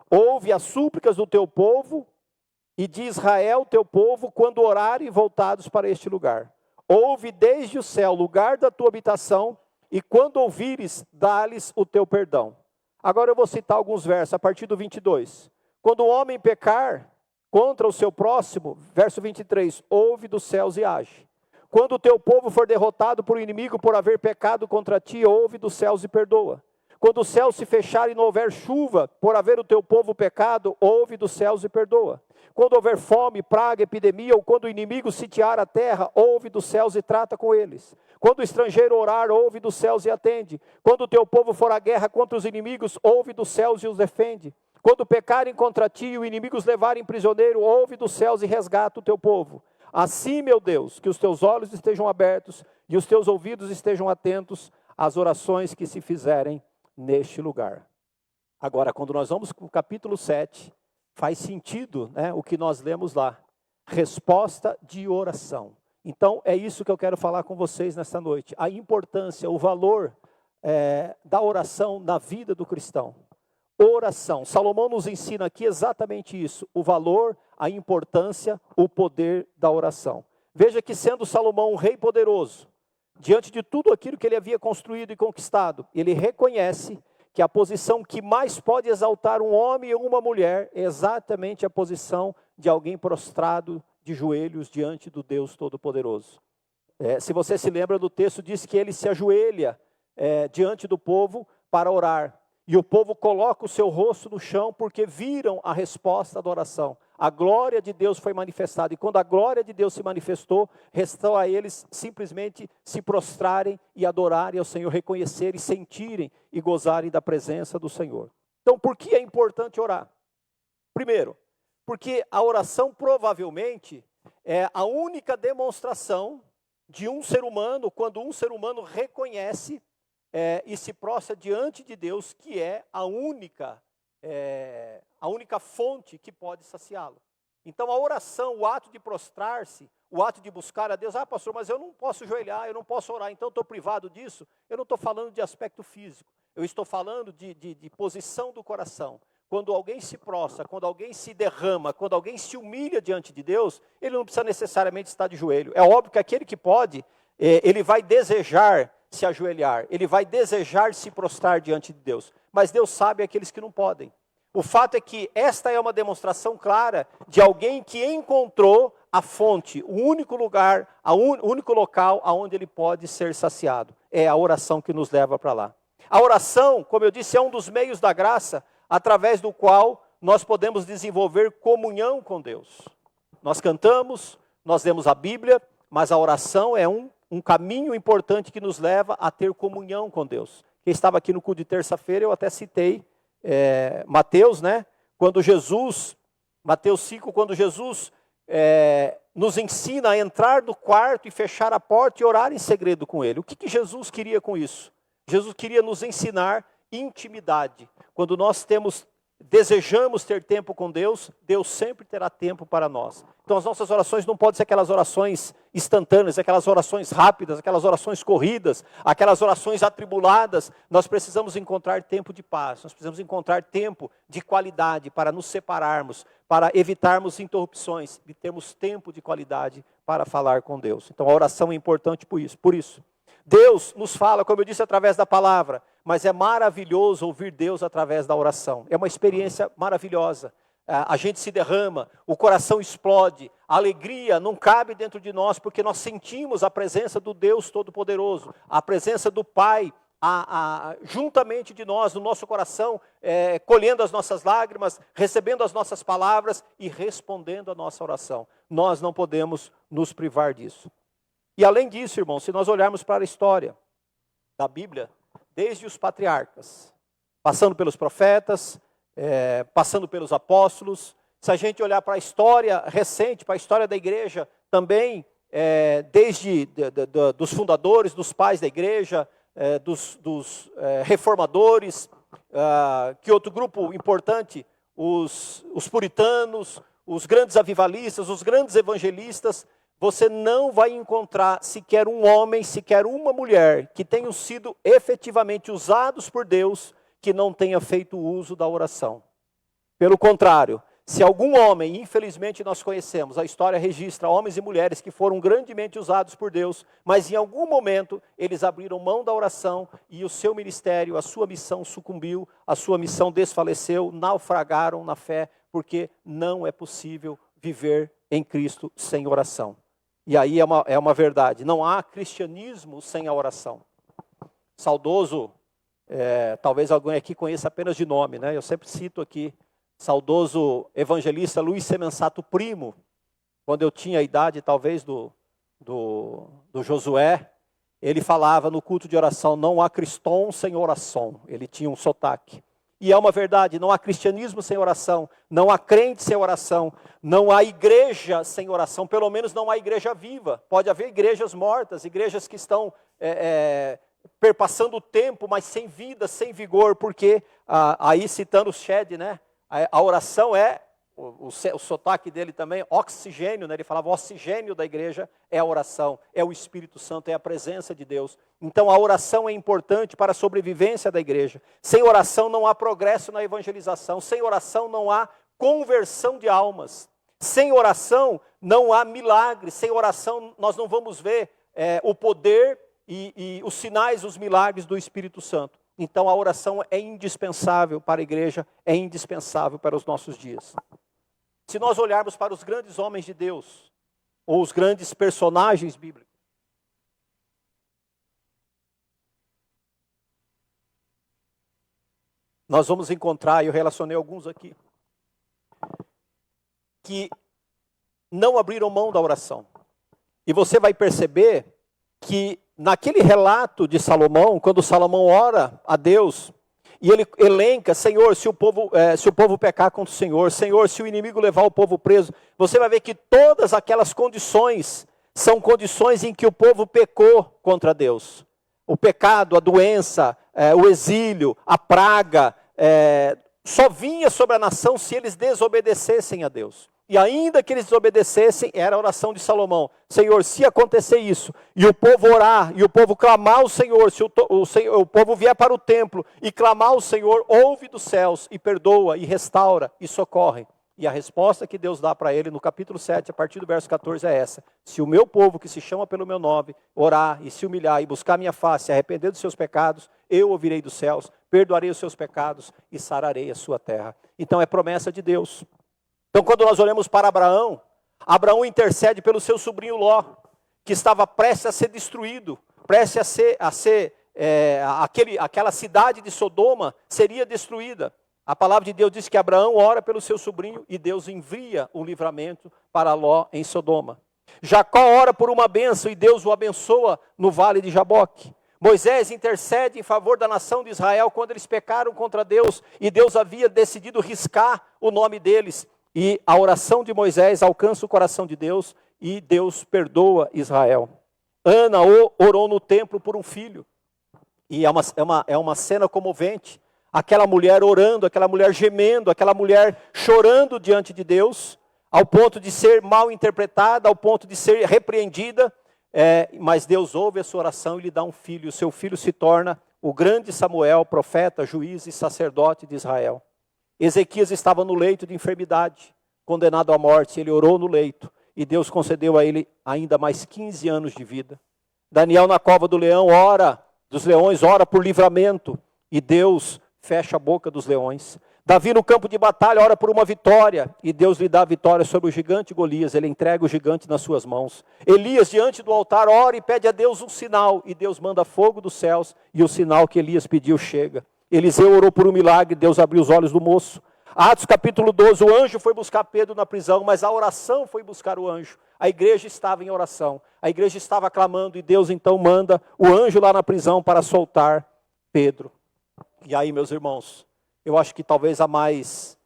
Ouve as súplicas do teu povo e de Israel, teu povo, quando orarem voltados para este lugar. Ouve desde o céu, lugar da tua habitação, e quando ouvires, dá-lhes o teu perdão. Agora eu vou citar alguns versos, a partir do 22. Quando o homem pecar contra o seu próximo, verso 23, ouve dos céus e age. Quando o teu povo for derrotado por inimigo por haver pecado contra ti, ouve dos céus e perdoa. Quando os céus se fecharem e não houver chuva, por haver o teu povo pecado, ouve dos céus e perdoa. Quando houver fome, praga, epidemia, ou quando o inimigo sitiar a terra, ouve dos céus e trata com eles. Quando o estrangeiro orar, ouve dos céus e atende. Quando o teu povo for à guerra contra os inimigos, ouve dos céus e os defende. Quando pecarem contra ti e o inimigo os levarem prisioneiro, ouve dos céus e resgata o teu povo. Assim, meu Deus, que os teus olhos estejam abertos e os teus ouvidos estejam atentos às orações que se fizerem neste lugar. Agora, quando nós vamos para o capítulo 7, faz sentido, né, o que nós lemos lá. Resposta de oração. Então, é isso que eu quero falar com vocês nesta noite. A importância, o valor da oração na vida do cristão. Oração. Salomão nos ensina aqui exatamente isso, o valor, a importância, o poder da oração. Veja que sendo Salomão um rei poderoso, diante de tudo aquilo que ele havia construído e conquistado, ele reconhece que a posição que mais pode exaltar um homem e uma mulher é exatamente a posição de alguém prostrado de joelhos diante do Deus Todo-Poderoso. Se você se lembra do texto, diz que ele se ajoelha diante do povo para orar. E o povo coloca o seu rosto no chão porque viram a resposta da oração. A glória de Deus foi manifestada. E quando a glória de Deus se manifestou, restou a eles simplesmente se prostrarem e adorarem ao Senhor, reconhecerem, sentirem e gozarem da presença do Senhor. Então, por que é importante orar? Primeiro, porque a oração provavelmente é a única demonstração de um ser humano, quando um ser humano reconhece e se prostra diante de Deus, que é a única fonte que pode saciá-lo. Então a oração, o ato de prostrar-se, o ato de buscar a Deus, pastor, mas eu não posso ajoelhar, eu não posso orar, então estou privado disso. Eu não estou falando de aspecto físico, eu estou falando de posição do coração. Quando alguém se prostra, quando alguém se derrama, quando alguém se humilha diante de Deus, ele não precisa necessariamente estar de joelho. É óbvio que aquele que pode, ele vai desejar se ajoelhar, ele vai desejar se prostrar diante de Deus, mas Deus sabe aqueles que não podem. O fato é que esta é uma demonstração clara de alguém que encontrou a fonte, o único lugar, o único local aonde ele pode ser saciado. É a oração que nos leva para lá. A oração, como eu disse, é um dos meios da graça através do qual nós podemos desenvolver comunhão com Deus. Nós cantamos, nós lemos a Bíblia, mas a oração é um caminho importante que nos leva a ter comunhão com Deus. Quem estava aqui no culto de terça-feira, eu até citei Mateus, né? Mateus 5, quando Jesus nos ensina a entrar no quarto e fechar a porta e orar em segredo com Ele. O que Jesus queria com isso? Jesus queria nos ensinar intimidade. Quando nós desejamos ter tempo com Deus, Deus sempre terá tempo para nós. Então as nossas orações não podem ser aquelas orações instantâneas, aquelas orações rápidas, aquelas orações corridas, aquelas orações atribuladas. Nós precisamos encontrar tempo de paz, nós precisamos encontrar tempo de qualidade para nos separarmos, para evitarmos interrupções e termos tempo de qualidade para falar com Deus. Então a oração é importante por isso. Deus nos fala, como eu disse, através da palavra, mas é maravilhoso ouvir Deus através da oração. É uma experiência maravilhosa. A gente se derrama, o coração explode, a alegria não cabe dentro de nós, porque nós sentimos a presença do Deus Todo-Poderoso, a presença do Pai, juntamente de nós, no nosso coração, colhendo as nossas lágrimas, recebendo as nossas palavras e respondendo a nossa oração. Nós não podemos nos privar disso. E além disso, irmãos, se nós olharmos para a história da Bíblia, desde os patriarcas, passando pelos profetas, passando pelos apóstolos, se a gente olhar para a história recente, para a história da igreja, também, desde dos fundadores, dos pais da igreja, dos reformadores, que outro grupo importante, os puritanos, os grandes avivalistas, os grandes evangelistas, você não vai encontrar sequer um homem, sequer uma mulher que tenham sido efetivamente usados por Deus que não tenha feito uso da oração. Pelo contrário, se algum homem, infelizmente nós conhecemos, a história registra homens e mulheres que foram grandemente usados por Deus, mas em algum momento eles abriram mão da oração e o seu ministério, a sua missão sucumbiu, a sua missão desfaleceu, naufragaram na fé, porque não é possível viver em Cristo sem oração. E aí é uma verdade, não há cristianismo sem a oração. Saudoso, talvez alguém aqui conheça apenas de nome, né? Eu sempre cito aqui, saudoso evangelista Luiz Semensato Primo, quando eu tinha a idade talvez do Josué, ele falava no culto de oração, não há cristão sem oração, ele tinha um sotaque. E é uma verdade, não há cristianismo sem oração, não há crente sem oração, não há igreja sem oração, pelo menos não há igreja viva. Pode haver igrejas mortas, igrejas que estão perpassando o tempo, mas sem vida, sem vigor, porque, aí citando o Shed, né, a oração o sotaque dele também, oxigênio, né? Ele falava o oxigênio da igreja é a oração, é o Espírito Santo, é a presença de Deus. Então a oração é importante para a sobrevivência da igreja. Sem oração não há progresso na evangelização, sem oração não há conversão de almas. Sem oração não há milagre, sem oração nós não vamos ver o poder e os sinais, os milagres do Espírito Santo. Então a oração é indispensável para a igreja, é indispensável para os nossos dias. Se nós olharmos para os grandes homens de Deus, ou os grandes personagens bíblicos, nós vamos encontrar, eu relacionei alguns aqui, que não abriram mão da oração. E você vai perceber que naquele relato de Salomão, quando Salomão ora a Deus, e ele elenca, Senhor, se o povo pecar contra o Senhor, Senhor, se o inimigo levar o povo preso, você vai ver que todas aquelas condições são condições em que o povo pecou contra Deus. O pecado, a doença, o exílio, a praga, só vinha sobre a nação se eles desobedecessem a Deus. E ainda que eles desobedecessem, era a oração de Salomão. Senhor, se acontecer isso, e o povo orar, e o povo clamar ao Senhor, se o povo vier para o templo e clamar ao Senhor, ouve dos céus, e perdoa, e restaura, e socorre. E a resposta que Deus dá para ele no capítulo 7, a partir do verso 14 é essa: se o meu povo que se chama pelo meu nome, orar e se humilhar e buscar minha face, se arrepender dos seus pecados, eu ouvirei dos céus, perdoarei os seus pecados e sararei a sua terra. Então é promessa de Deus. Então quando nós olhamos para Abraão, Abraão intercede pelo seu sobrinho Ló, que estava prestes a ser destruído, prestes aquela cidade de Sodoma seria destruída. A palavra de Deus diz que Abraão ora pelo seu sobrinho e Deus envia um livramento para Ló em Sodoma. Jacó ora por uma bênção e Deus o abençoa no vale de Jaboque. Moisés intercede em favor da nação de Israel quando eles pecaram contra Deus e Deus havia decidido riscar o nome deles. E a oração de Moisés alcança o coração de Deus e Deus perdoa Israel. Ana orou no templo por um filho. E é uma cena comovente. Aquela mulher orando, aquela mulher gemendo, aquela mulher chorando diante de Deus, ao ponto de ser mal interpretada, ao ponto de ser repreendida, mas Deus ouve a sua oração e lhe dá um filho. O seu filho se torna o grande Samuel, profeta, juiz e sacerdote de Israel. Ezequias estava no leito de enfermidade, condenado à morte. Ele orou no leito e Deus concedeu a ele ainda mais 15 anos de vida. Daniel na cova do leão dos leões, ora por livramento e Deus fecha a boca dos leões. Davi no campo de batalha ora por uma vitória e Deus lhe dá a vitória sobre o gigante Golias. Ele entrega o gigante nas suas mãos. Elias diante do altar ora e pede a Deus um sinal e Deus manda fogo dos céus e o sinal que Elias pediu chega. Eliseu orou por um milagre, Deus abriu os olhos do moço. Atos capítulo 12, o anjo foi buscar Pedro na prisão, mas a oração foi buscar o anjo. A igreja estava em oração, a igreja estava clamando e Deus então manda o anjo lá na prisão para soltar Pedro. E aí, meus irmãos, eu acho que talvez a mais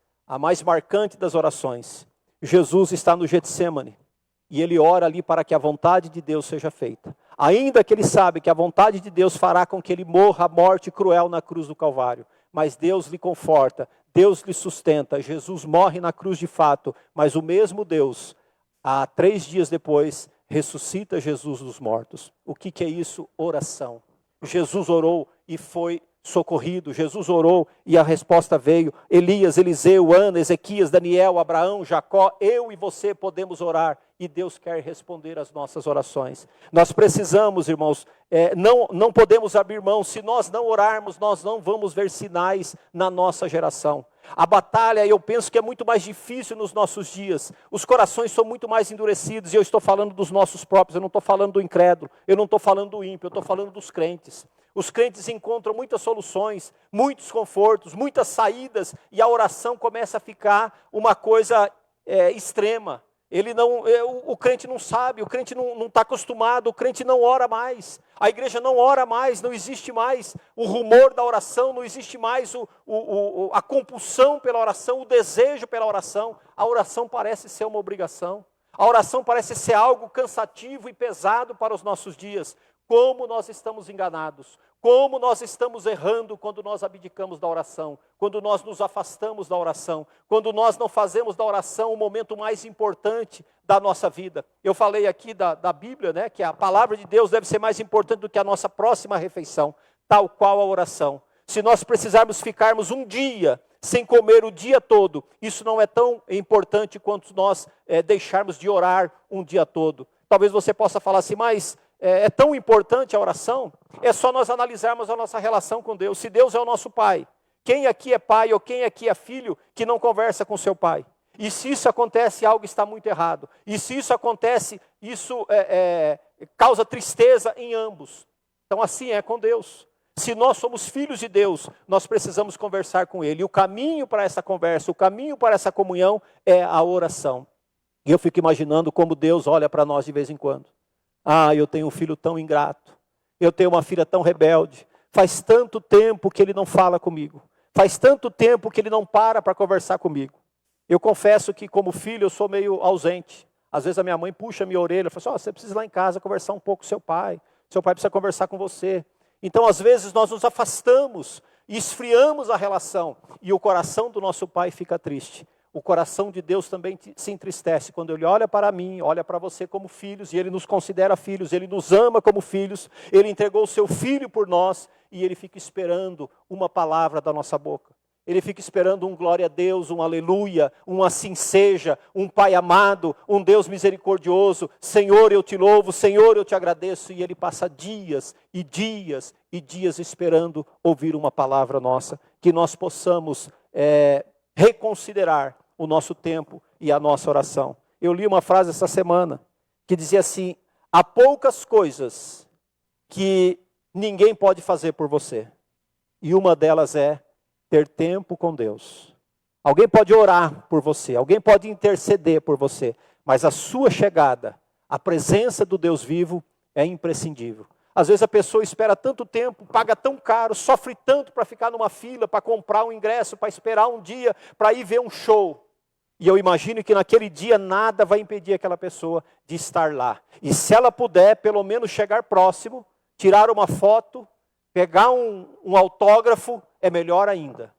marcante das orações, Jesus está no Getsêmani e ele ora ali para que a vontade de Deus seja feita. Ainda que ele sabe que a vontade de Deus fará com que ele morra a morte cruel na cruz do Calvário, mas Deus lhe conforta, Deus lhe sustenta. Jesus morre na cruz de fato, mas o mesmo Deus, 3 dias depois, ressuscita Jesus dos mortos. O que é isso? Oração. Jesus orou e foi socorrido. Jesus orou e a resposta veio. Elias, Eliseu, Ana, Ezequias, Daniel, Abraão, Jacó, eu e você podemos orar e Deus quer responder às nossas orações. Nós precisamos, irmãos, não podemos abrir mão. Se nós não orarmos, nós não vamos ver sinais na nossa geração. A batalha, eu penso que é muito mais difícil nos nossos dias. Os corações são muito mais endurecidos e eu estou falando dos nossos próprios. Eu não estou falando do incrédulo, eu não estou falando do ímpio, eu estou falando dos crentes. Os crentes encontram muitas soluções, muitos confortos, muitas saídas e a oração começa a ficar uma coisa extrema. O crente não sabe, o crente não está acostumado, o crente não ora mais. A igreja não ora mais, não existe mais o rumor da oração, não existe mais a compulsão pela oração, o desejo pela oração. A oração parece ser uma obrigação. A oração parece ser algo cansativo e pesado para os nossos dias. Como nós estamos enganados, como nós estamos errando quando nós abdicamos da oração, quando nós nos afastamos da oração, quando nós não fazemos da oração o momento mais importante da nossa vida. Eu falei aqui da Bíblia, né, que a palavra de Deus deve ser mais importante do que a nossa próxima refeição, tal qual a oração. Se nós precisarmos ficarmos um dia sem comer o dia todo, isso não é tão importante quanto nós deixarmos de orar um dia todo. Talvez você possa falar assim, mas é tão importante a oração? É só nós analisarmos a nossa relação com Deus. Se Deus é o nosso Pai, quem aqui é pai ou quem aqui é filho que não conversa com seu pai? E se isso acontece, algo está muito errado. E se isso acontece, isso causa tristeza em ambos. Então assim é com Deus. Se nós somos filhos de Deus, nós precisamos conversar com Ele. E o caminho para essa conversa, o caminho para essa comunhão é a oração. E eu fico imaginando como Deus olha para nós de vez em quando. Eu tenho um filho tão ingrato. Eu tenho uma filha tão rebelde. Faz tanto tempo que ele não fala comigo. Faz tanto tempo que ele não para conversar comigo. Eu confesso que como filho eu sou meio ausente. Às vezes a minha mãe puxa a minha orelha e fala assim, você precisa ir lá em casa conversar um pouco com seu pai. Seu pai precisa conversar com você. Então às vezes nós nos afastamos e esfriamos a relação. E o coração do nosso pai fica triste. O coração de Deus também se entristece quando Ele olha para mim, olha para você como filhos, e Ele nos considera filhos, Ele nos ama como filhos, Ele entregou o seu Filho por nós, e Ele fica esperando uma palavra da nossa boca. Ele fica esperando um glória a Deus, um aleluia, um assim seja, um Pai amado, um Deus misericordioso. Senhor, eu te louvo, Senhor, eu te agradeço. E ele passa dias e dias e dias esperando ouvir uma palavra nossa. Que nós possamos reconsiderar o nosso tempo e a nossa oração. Eu li uma frase essa semana que dizia assim: há poucas coisas que ninguém pode fazer por você. E uma delas é ter tempo com Deus. Alguém pode orar por você, alguém pode interceder por você, mas a sua chegada, a presença do Deus vivo é imprescindível. Às vezes a pessoa espera tanto tempo, paga tão caro, sofre tanto para ficar numa fila, para comprar um ingresso, para esperar um dia, para ir ver um show. E eu imagino que naquele dia nada vai impedir aquela pessoa de estar lá. E se ela puder, pelo menos chegar próximo, tirar uma foto, pegar um autógrafo, é melhor ainda.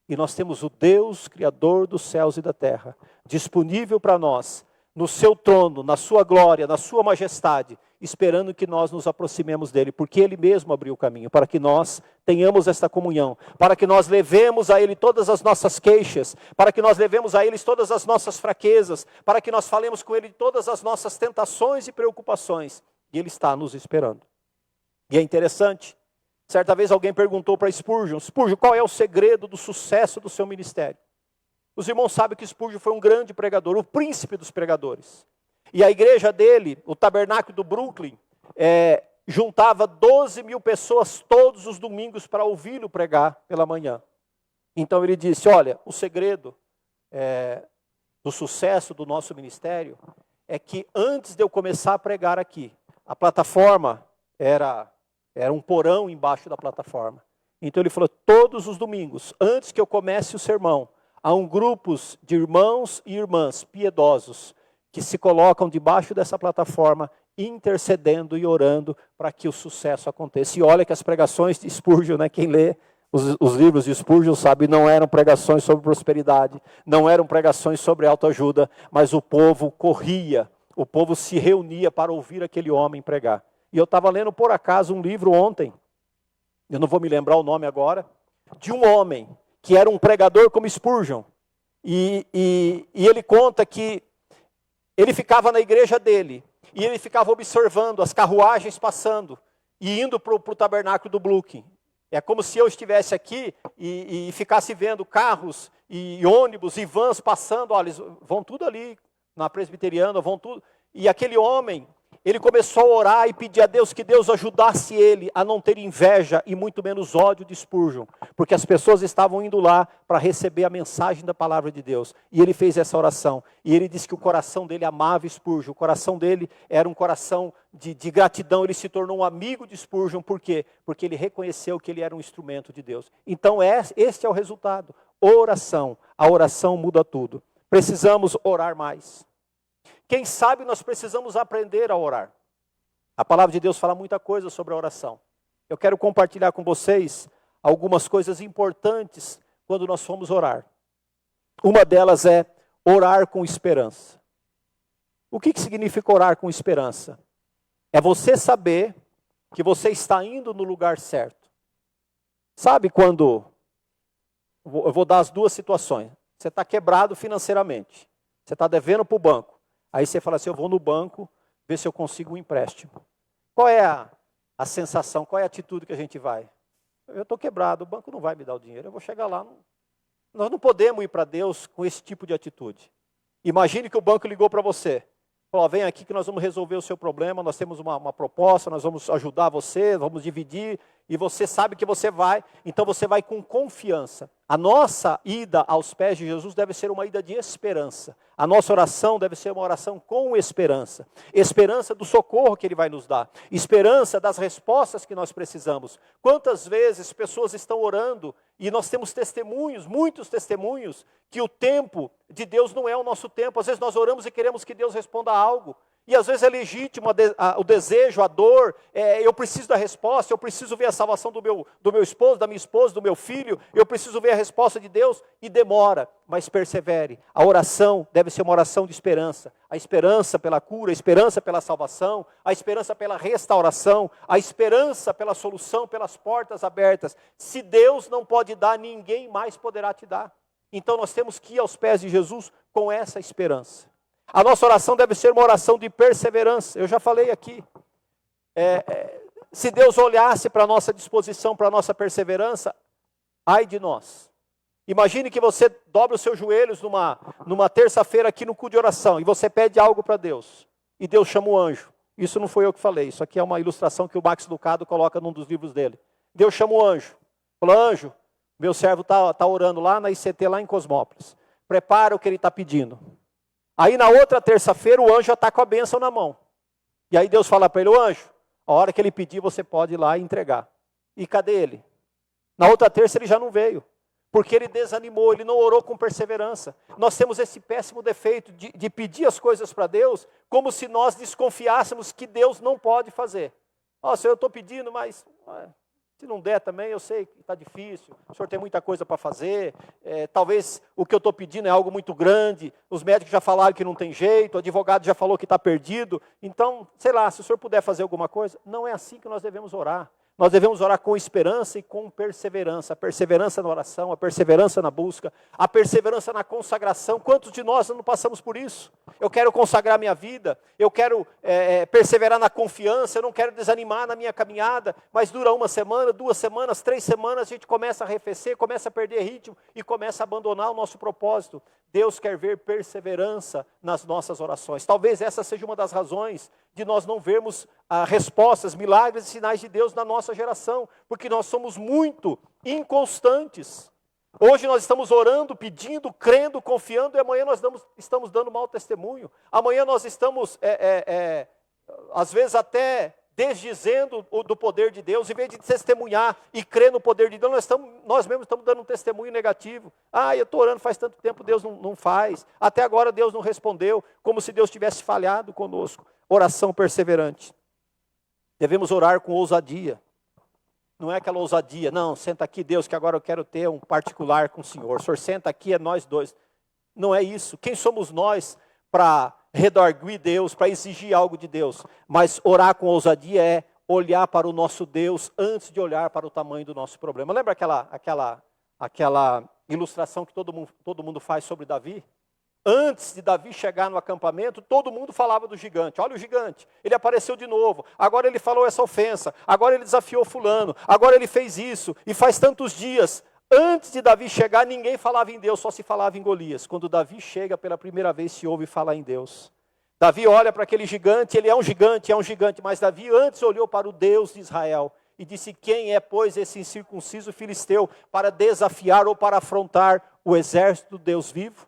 E nós temos o Deus, Criador dos céus e da terra, disponível para nós, no seu trono, na sua glória, na sua majestade, esperando que nós nos aproximemos dele, porque ele mesmo abriu o caminho, para que nós tenhamos esta comunhão, para que nós levemos a ele todas as nossas queixas, para que nós levemos a ele todas as nossas fraquezas, para que nós falemos com ele todas as nossas tentações e preocupações, e ele está nos esperando. E é interessante, certa vez alguém perguntou para Spurgeon: Spurgeon, qual é o segredo do sucesso do seu ministério? Os irmãos sabem que Spurgeon foi um grande pregador, o príncipe dos pregadores. E a igreja dele, o tabernáculo do Brooklyn, juntava 12 mil pessoas todos os domingos para ouvi-lo pregar pela manhã. Então ele disse: olha, o segredo do sucesso do nosso ministério é que antes de eu começar a pregar aqui, a plataforma era um porão embaixo da plataforma. Então ele falou: todos os domingos, antes que eu comece o sermão, há grupos de irmãos e irmãs piedosos que se colocam debaixo dessa plataforma, intercedendo e orando para que o sucesso aconteça. E olha que as pregações de Spurgeon, né, quem lê os livros de Spurgeon sabe, não eram pregações sobre prosperidade, não eram pregações sobre autoajuda, mas o povo corria, o povo se reunia para ouvir aquele homem pregar. E eu estava lendo por acaso um livro ontem, eu não vou me lembrar o nome agora, de um homem que era um pregador como Spurgeon. E ele conta que ele ficava na igreja dele, e ele ficava observando as carruagens passando, e indo para o tabernáculo do Brooklyn. É como se eu estivesse aqui e ficasse vendo carros, e ônibus, e vans passando. Olha, eles vão tudo ali, na presbiteriana, vão tudo. E aquele homem, ele começou a orar e pedir a Deus que Deus ajudasse ele a não ter inveja e muito menos ódio de Spurgeon, porque as pessoas estavam indo lá para receber a mensagem da palavra de Deus. E ele fez essa oração, e ele disse que o coração dele amava Spurgeon, o coração dele era um coração de gratidão. Ele se tornou um amigo de Spurgeon. Por quê? Porque ele reconheceu que ele era um instrumento de Deus. Então este é o resultado, oração. A oração muda tudo. Precisamos orar mais. Quem sabe nós precisamos aprender a orar. A palavra de Deus fala muita coisa sobre a oração. Eu quero compartilhar com vocês algumas coisas importantes quando nós formos orar. Uma delas é orar com esperança. O que significa orar com esperança? É você saber que você está indo no lugar certo. Sabe quando... Eu vou dar as duas situações. Você está quebrado financeiramente. Você está devendo para o banco. Aí você fala assim: eu vou no banco ver se eu consigo um empréstimo. Qual é a sensação, qual é a atitude que a gente vai? Eu estou quebrado, o banco não vai me dar o dinheiro, eu vou chegar lá. Nós não podemos ir para Deus com esse tipo de atitude. Imagine que o banco ligou para você. Falou: vem aqui que nós vamos resolver o seu problema, nós temos uma proposta, nós vamos ajudar você, vamos dividir, e você sabe que você vai, então você vai com confiança. A nossa ida aos pés de Jesus deve ser uma ida de esperança. A nossa oração deve ser uma oração com esperança. Esperança do socorro que Ele vai nos dar. Esperança das respostas que nós precisamos. Quantas vezes pessoas estão orando e nós temos testemunhos, muitos testemunhos, que o tempo de Deus não é o nosso tempo. Às vezes nós oramos e queremos que Deus responda algo. E às vezes é legítimo o desejo, a dor, eu preciso da resposta, eu preciso ver a salvação do meu esposo, da minha esposa, do meu filho, eu preciso ver a resposta de Deus, e demora, mas persevere. A oração deve ser uma oração de esperança. A esperança pela cura, a esperança pela salvação, a esperança pela restauração, a esperança pela solução, pelas portas abertas. Se Deus não pode dar, ninguém mais poderá te dar. Então nós temos que ir aos pés de Jesus com essa esperança. A nossa oração deve ser uma oração de perseverança. Eu já falei aqui. Se Deus olhasse para a nossa disposição, para a nossa perseverança, ai de nós. Imagine que você dobra os seus joelhos numa terça-feira aqui no culto de oração, e você pede algo para Deus, e Deus chama o anjo. Isso não foi eu que falei, isso aqui é uma ilustração que o Max Lucado coloca num dos livros dele. Deus chama o anjo. Falou, anjo, meu servo está orando lá na ICT, lá em Cosmópolis. Prepara o que ele está pedindo. Aí na outra terça-feira o anjo já está com a bênção na mão. E aí Deus fala para ele, o anjo, a hora que ele pedir você pode ir lá e entregar. E cadê ele? Na outra terça ele já não veio. Porque ele desanimou, ele não orou com perseverança. Nós temos esse péssimo defeito de pedir as coisas para Deus como se nós desconfiássemos que Deus não pode fazer. Senhor, eu estou pedindo, mas se não der também, eu sei que está difícil, o senhor tem muita coisa para fazer, talvez o que eu estou pedindo é algo muito grande, os médicos já falaram que não tem jeito, o advogado já falou que está perdido, então, sei lá, se o senhor puder fazer alguma coisa, não é assim que nós devemos orar. Nós devemos orar com esperança e com perseverança. A perseverança na oração, a perseverança na busca, a perseverança na consagração. Quantos de nós não passamos por isso? Eu quero consagrar minha vida, eu quero perseverar na confiança, eu não quero desanimar na minha caminhada, mas dura 1 semana, 2 semanas, 3 semanas, a gente começa a arrefecer, começa a perder ritmo e começa a abandonar o nosso propósito. Deus quer ver perseverança nas nossas orações. Talvez essa seja uma das razões de nós não vermos respostas, milagres e sinais de Deus na nossa geração, porque nós somos muito inconstantes. Hoje nós estamos orando, pedindo, crendo, confiando, e amanhã nós estamos dando mau testemunho. Amanhã nós estamos, às vezes até desdizendo do poder de Deus, em vez de testemunhar e crer no poder de Deus, nós mesmos estamos dando um testemunho negativo. Eu estou orando faz tanto tempo, Deus não faz. Até agora Deus não respondeu, como se Deus tivesse falhado conosco. Oração perseverante. Devemos orar com ousadia. Não é aquela ousadia, não, senta aqui Deus, que agora eu quero ter um particular com o Senhor. O Senhor senta aqui, é nós dois. Não é isso. Quem somos nós para redarguir Deus, para exigir algo de Deus? Mas orar com ousadia é olhar para o nosso Deus antes de olhar para o tamanho do nosso problema. Lembra aquela ilustração que todo mundo faz sobre Davi? Antes de Davi chegar no acampamento, todo mundo falava do gigante. Olha o gigante, ele apareceu de novo, agora ele falou essa ofensa, agora ele desafiou fulano, agora ele fez isso, e faz tantos dias. Antes de Davi chegar, ninguém falava em Deus, só se falava em Golias. Quando Davi chega pela primeira vez, se ouve falar em Deus. Davi olha para aquele gigante, ele é um gigante, mas Davi antes olhou para o Deus de Israel e disse, quem é, pois, esse incircunciso filisteu para desafiar ou para afrontar o exército do Deus vivo?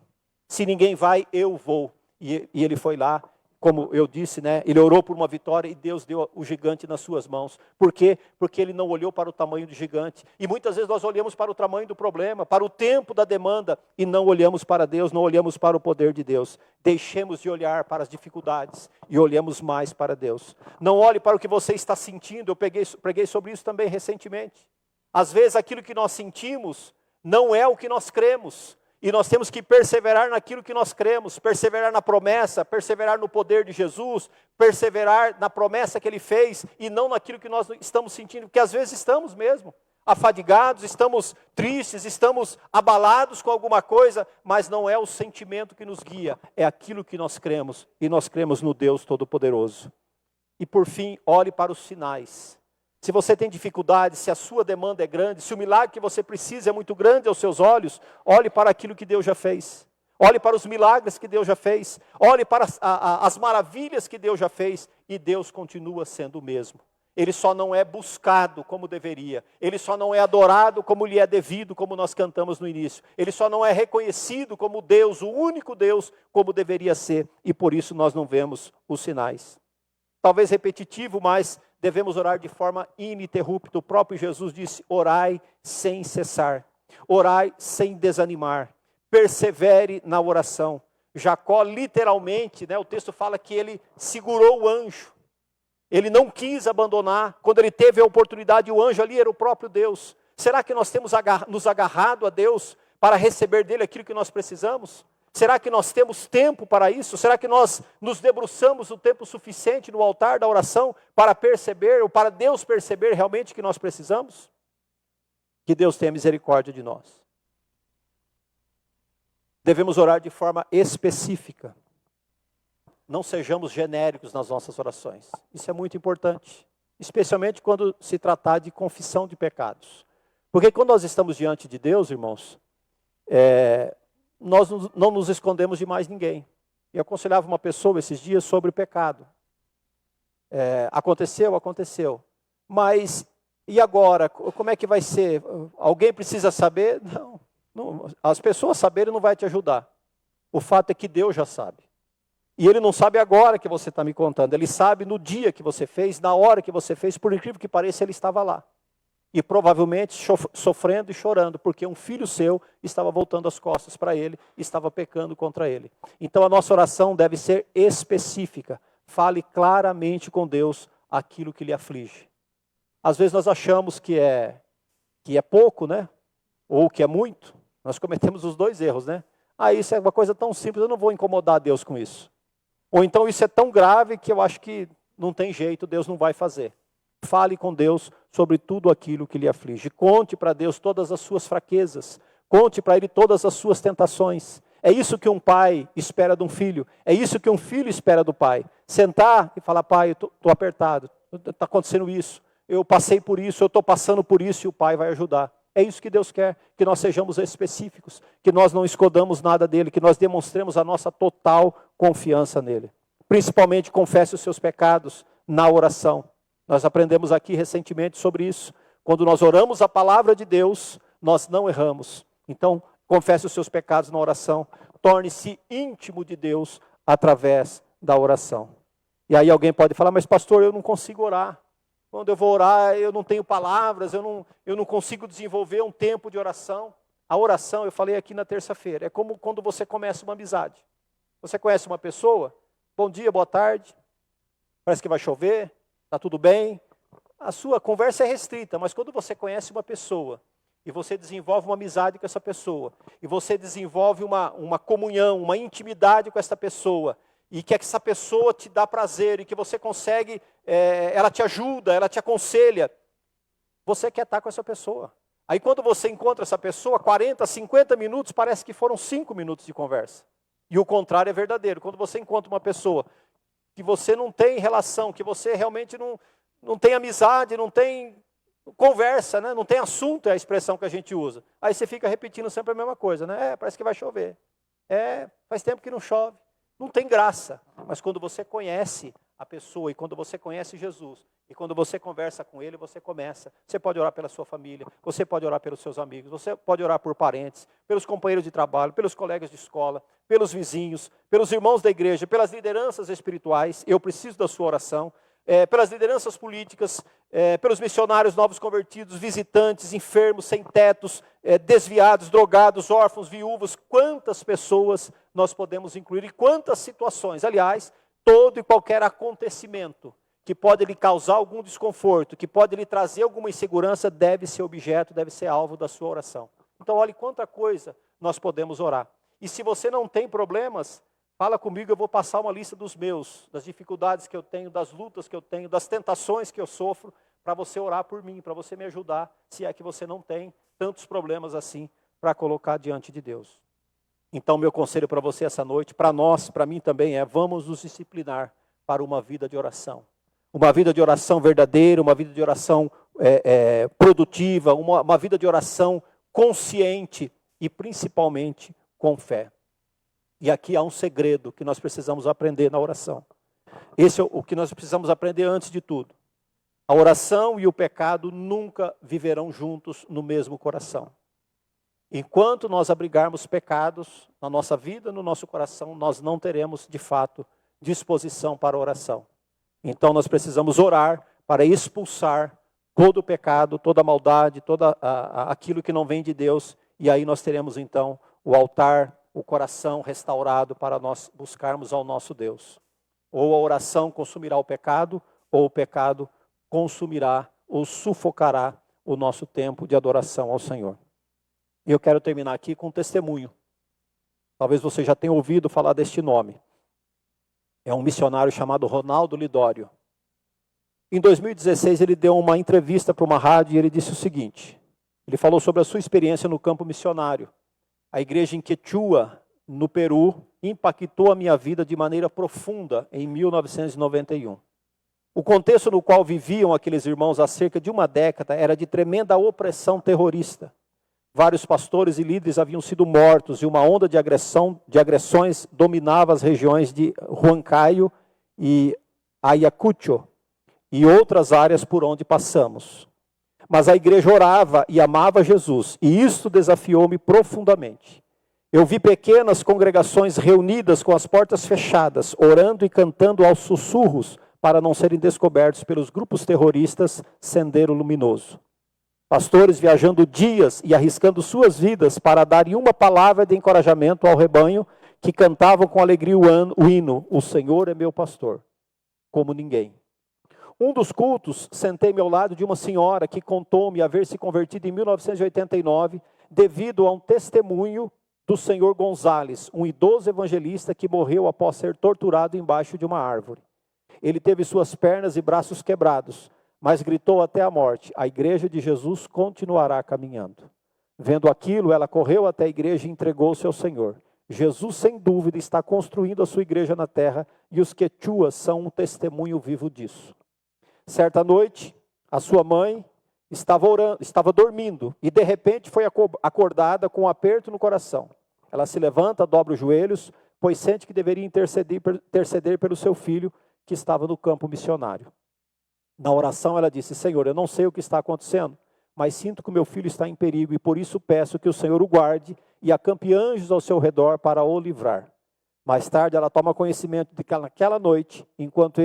Se ninguém vai, eu vou. E ele foi lá, como eu disse, ele orou por uma vitória e Deus deu o gigante nas suas mãos. Por quê? Porque ele não olhou para o tamanho do gigante. E muitas vezes nós olhamos para o tamanho do problema, para o tempo da demanda, e não olhamos para Deus, não olhamos para o poder de Deus. Deixemos de olhar para as dificuldades e olhemos mais para Deus. Não olhe para o que você está sentindo, eu preguei sobre isso também recentemente. Às vezes aquilo que nós sentimos não é o que nós cremos. E nós temos que perseverar naquilo que nós cremos, perseverar na promessa, perseverar no poder de Jesus, perseverar na promessa que Ele fez e não naquilo que nós estamos sentindo, porque às vezes estamos mesmo afadigados, estamos tristes, estamos abalados com alguma coisa, mas não é o sentimento que nos guia, é aquilo que nós cremos, e nós cremos no Deus Todo-Poderoso. E por fim, olhe para os sinais. Se você tem dificuldade, se a sua demanda é grande, se o milagre que você precisa é muito grande aos seus olhos, olhe para aquilo que Deus já fez. Olhe para os milagres que Deus já fez. Olhe para as maravilhas que Deus já fez. E Deus continua sendo o mesmo. Ele só não é buscado como deveria. Ele só não é adorado como lhe é devido, como nós cantamos no início. Ele só não é reconhecido como Deus, o único Deus, como deveria ser. E por isso nós não vemos os sinais. Talvez repetitivo, mas devemos orar de forma ininterrupta. O próprio Jesus disse, orai sem cessar. Orai sem desanimar. Persevere na oração. Jacó literalmente, né, o texto fala que ele segurou o anjo. Ele não quis abandonar. Quando ele teve a oportunidade, o anjo ali era o próprio Deus. Será que nós temos nos agarrado a Deus para receber dele aquilo que nós precisamos? Será que nós temos tempo para isso? Será que nós nos debruçamos o tempo suficiente no altar da oração para perceber, ou para Deus perceber realmente o que nós precisamos? Que Deus tenha misericórdia de nós. Devemos orar de forma específica. Não sejamos genéricos nas nossas orações. Isso é muito importante. Especialmente quando se tratar de confissão de pecados. Porque quando nós estamos diante de Deus, irmãos, nós não nos escondemos de mais ninguém. Eu aconselhava uma pessoa esses dias sobre o pecado. Aconteceu. Mas, e agora? Como é que vai ser? Alguém precisa saber? Não. As pessoas saberem não vai te ajudar. O fato é que Deus já sabe. E Ele não sabe agora que você está me contando. Ele sabe no dia que você fez, na hora que você fez. Por incrível que pareça, Ele estava lá. E provavelmente sofrendo e chorando, porque um filho seu estava voltando as costas para ele, estava pecando contra ele. Então a nossa oração deve ser específica. Fale claramente com Deus aquilo que lhe aflige. Às vezes nós achamos que é pouco, né? Ou que é muito. Nós cometemos os dois erros, né? Isso é uma coisa tão simples, eu não vou incomodar Deus com isso. Ou então isso é tão grave que eu acho que não tem jeito, Deus não vai fazer. Fale com Deus sobre tudo aquilo que lhe aflige. Conte para Deus todas as suas fraquezas. Conte para Ele todas as suas tentações. É isso que um pai espera de um filho. É isso que um filho espera do pai. Sentar e falar, pai, eu estou apertado. Está acontecendo isso. Eu passei por isso, eu estou passando por isso e o pai vai ajudar. É isso que Deus quer, que nós sejamos específicos. Que nós não escondamos nada dEle, que nós demonstremos a nossa total confiança nele. Principalmente confesse os seus pecados na oração. Nós aprendemos aqui recentemente sobre isso. Quando nós oramos a palavra de Deus, nós não erramos. Então, confesse os seus pecados na oração. Torne-se íntimo de Deus através da oração. E aí alguém pode falar, mas pastor, eu não consigo orar. Quando eu vou orar, eu não tenho palavras, eu não consigo desenvolver um tempo de oração. A oração, eu falei aqui na terça-feira, é como quando você começa uma amizade. Você conhece uma pessoa, bom dia, boa tarde, parece que vai chover, está tudo bem. A sua conversa é restrita, mas quando você conhece uma pessoa, e você desenvolve uma amizade com essa pessoa, e você desenvolve uma comunhão, uma intimidade com essa pessoa, e que essa pessoa te dá prazer, e que você consegue, ela te ajuda, ela te aconselha, você quer estar com essa pessoa. Aí quando você encontra essa pessoa, 40, 50 minutos, parece que foram 5 minutos de conversa. E o contrário é verdadeiro. Quando você encontra uma pessoa que você não tem relação, que você realmente não tem amizade, não tem conversa, né? Não tem assunto, é a expressão que a gente usa. Aí você fica repetindo sempre a mesma coisa, né? Parece que vai chover. Faz tempo que não chove. Não tem graça. Mas quando você conhece a pessoa e quando você conhece Jesus, e quando você conversa com Ele, você começa. Você pode orar pela sua família, você pode orar pelos seus amigos, você pode orar por parentes, pelos companheiros de trabalho, pelos colegas de escola, pelos vizinhos, pelos irmãos da igreja, pelas lideranças espirituais. Eu preciso da sua oração. Pelas lideranças políticas, pelos missionários novos convertidos, visitantes, enfermos, sem tetos, desviados, drogados, órfãos, viúvos. Quantas pessoas nós podemos incluir e quantas situações. Aliás, todo e qualquer acontecimento que pode lhe causar algum desconforto, que pode lhe trazer alguma insegurança, deve ser objeto, deve ser alvo da sua oração. Então, olhe quanta coisa nós podemos orar. E se você não tem problemas, fala comigo, eu vou passar uma lista dos meus, das dificuldades que eu tenho, das lutas que eu tenho, das tentações que eu sofro, para você orar por mim, para você me ajudar, se é que você não tem tantos problemas assim, para colocar diante de Deus. Então, meu conselho para você essa noite, para nós, para mim também vamos nos disciplinar para uma vida de oração. Uma vida de oração verdadeira, uma vida de oração produtiva, uma vida de oração consciente e principalmente com fé. E aqui há um segredo que nós precisamos aprender na oração. Esse é o que nós precisamos aprender antes de tudo. A oração e o pecado nunca viverão juntos no mesmo coração. Enquanto nós abrigarmos pecados na nossa vida, no nosso coração, nós não teremos, de fato, disposição para a oração. Então nós precisamos orar para expulsar todo o pecado, toda a maldade, aquilo que não vem de Deus. E aí nós teremos então o altar o coração restaurado para nós buscarmos ao nosso Deus. Ou a oração consumirá o pecado, ou o pecado consumirá ou sufocará o nosso tempo de adoração ao Senhor. E eu quero terminar aqui com um testemunho. Talvez você já tenha ouvido falar deste nome. É um missionário chamado Ronaldo Lidório. Em 2016 ele deu uma entrevista para uma rádio e ele disse o seguinte. Ele falou sobre a sua experiência no campo missionário. A igreja em Quechua, no Peru, impactou a minha vida de maneira profunda em 1991. O contexto no qual viviam aqueles irmãos há cerca de uma década era de tremenda opressão terrorista. Vários pastores e líderes haviam sido mortos e uma onda de agressões dominava as regiões de Huancayo e Ayacucho e outras áreas por onde passamos. Mas a igreja orava e amava Jesus, e isso desafiou-me profundamente. Eu vi pequenas congregações reunidas com as portas fechadas, orando e cantando aos sussurros para não serem descobertos pelos grupos terroristas Sendero Luminoso. Pastores viajando dias e arriscando suas vidas para darem uma palavra de encorajamento ao rebanho que cantavam com alegria o hino, o Senhor é meu pastor, como ninguém. Um dos cultos, sentei-me ao lado de uma senhora que contou-me haver se convertido em 1989 devido a um testemunho do senhor Gonzales, um idoso evangelista que morreu após ser torturado embaixo de uma árvore. Ele teve suas pernas e braços quebrados, mas gritou até a morte, a igreja de Jesus continuará caminhando. Vendo aquilo, ela correu até a igreja e entregou-se ao Senhor. Jesus, sem dúvida, está construindo a sua igreja na terra e os quechuas são um testemunho vivo disso. Certa noite, a sua mãe estava dormindo e de repente foi acordada com um aperto no coração. Ela se levanta, dobra os joelhos, pois sente que deveria interceder pelo seu filho que estava no campo missionário. Na oração ela disse, Senhor, eu não sei o que está acontecendo, mas sinto que o meu filho está em perigo e por isso peço que o Senhor o guarde e acampe anjos ao seu redor para o livrar. Mais tarde ela toma conhecimento de que naquela noite, enquanto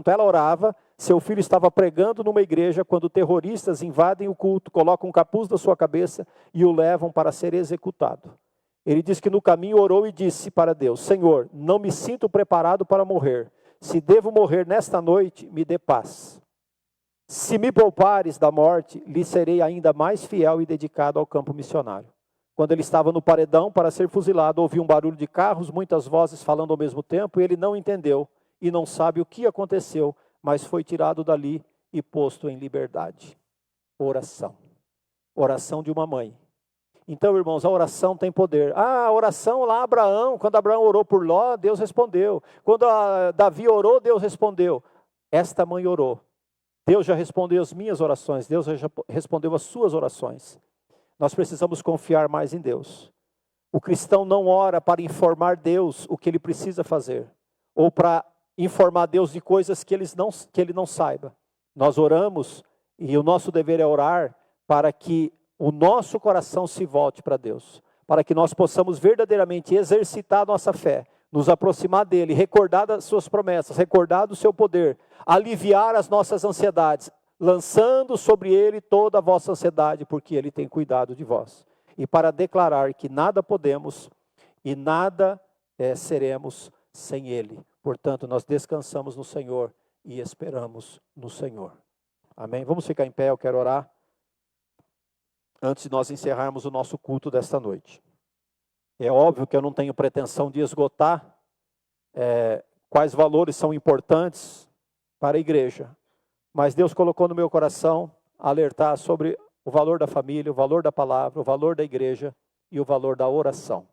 ela orava, seu filho estava pregando numa igreja quando terroristas invadem o culto, colocam um capuz na sua cabeça e o levam para ser executado. Ele diz que no caminho orou e disse para Deus, Senhor, não me sinto preparado para morrer. Se devo morrer nesta noite, me dê paz. Se me poupares da morte, lhe serei ainda mais fiel e dedicado ao campo missionário. Quando ele estava no paredão para ser fuzilado, ouviu um barulho de carros, muitas vozes falando ao mesmo tempo, e ele não entendeu e não sabe o que aconteceu, mas foi tirado dali e posto em liberdade. Oração. Oração de uma mãe. Então, irmãos, a oração tem poder. A oração lá, Abraão, quando Abraão orou por Ló, Deus respondeu. Quando Davi orou, Deus respondeu. Esta mãe orou. Deus já respondeu as minhas orações, Deus já respondeu as suas orações. Nós precisamos confiar mais em Deus. O cristão não ora para informar Deus o que ele precisa fazer, ou para informar Deus de coisas que ele não saiba. Nós oramos, e o nosso dever é orar para que o nosso coração se volte para Deus, para que nós possamos verdadeiramente exercitar a nossa fé, nos aproximar dele, recordar das suas promessas, recordar do seu poder, aliviar as nossas ansiedades, lançando sobre ele toda a vossa ansiedade, porque ele tem cuidado de vós. E para declarar que nada podemos e nada seremos sem ele. Portanto, nós descansamos no Senhor e esperamos no Senhor. Amém? Vamos ficar em pé, eu quero orar antes de nós encerrarmos o nosso culto desta noite. É óbvio que eu não tenho pretensão de esgotar quais valores são importantes para a igreja, mas Deus colocou no meu coração alertar sobre o valor da família, o valor da palavra, o valor da igreja e o valor da oração.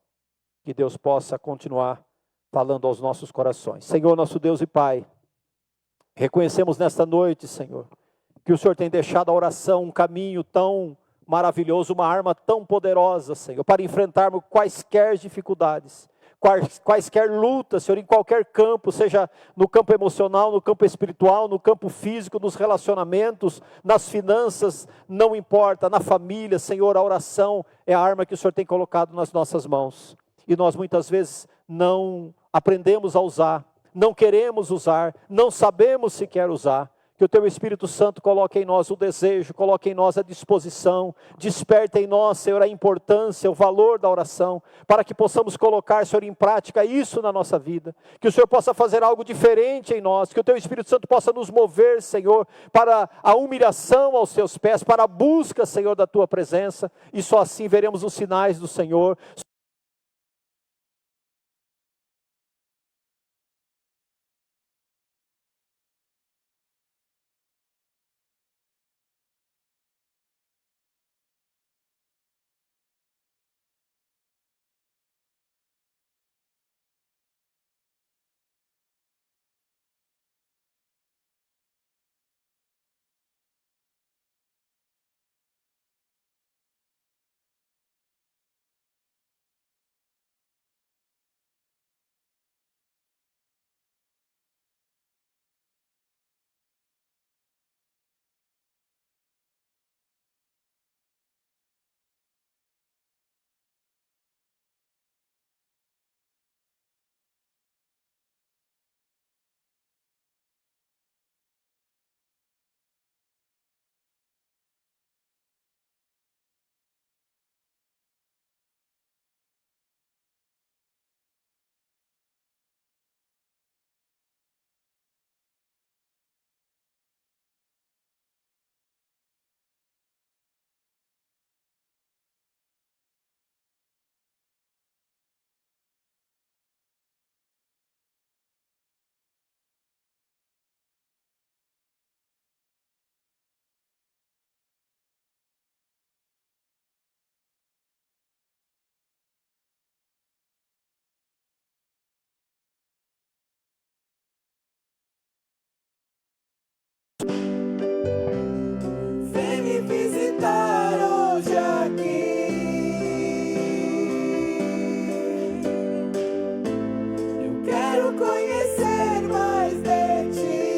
Que Deus possa continuar falando aos nossos corações. Senhor, nosso Deus e Pai, reconhecemos nesta noite, Senhor, que o Senhor tem deixado a oração um caminho tão maravilhoso, uma arma tão poderosa, Senhor, para enfrentarmos quaisquer dificuldades, quaisquer lutas, Senhor, em qualquer campo, seja no campo emocional, no campo espiritual, no campo físico, nos relacionamentos, nas finanças, não importa, na família, Senhor, a oração é a arma que o Senhor tem colocado nas nossas mãos, e nós muitas vezes não aprendemos a usar, não queremos usar, não sabemos sequer usar. Que o Teu Espírito Santo coloque em nós o desejo, coloque em nós a disposição, desperte em nós, Senhor, a importância, o valor da oração, para que possamos colocar, Senhor, em prática isso na nossa vida. Que o Senhor possa fazer algo diferente em nós, que o Teu Espírito Santo possa nos mover, Senhor, para a humilhação aos Teus pés, para a busca, Senhor, da Tua presença, e só assim veremos os sinais do Senhor. Vem me visitar hoje aqui. Eu quero conhecer mais de ti.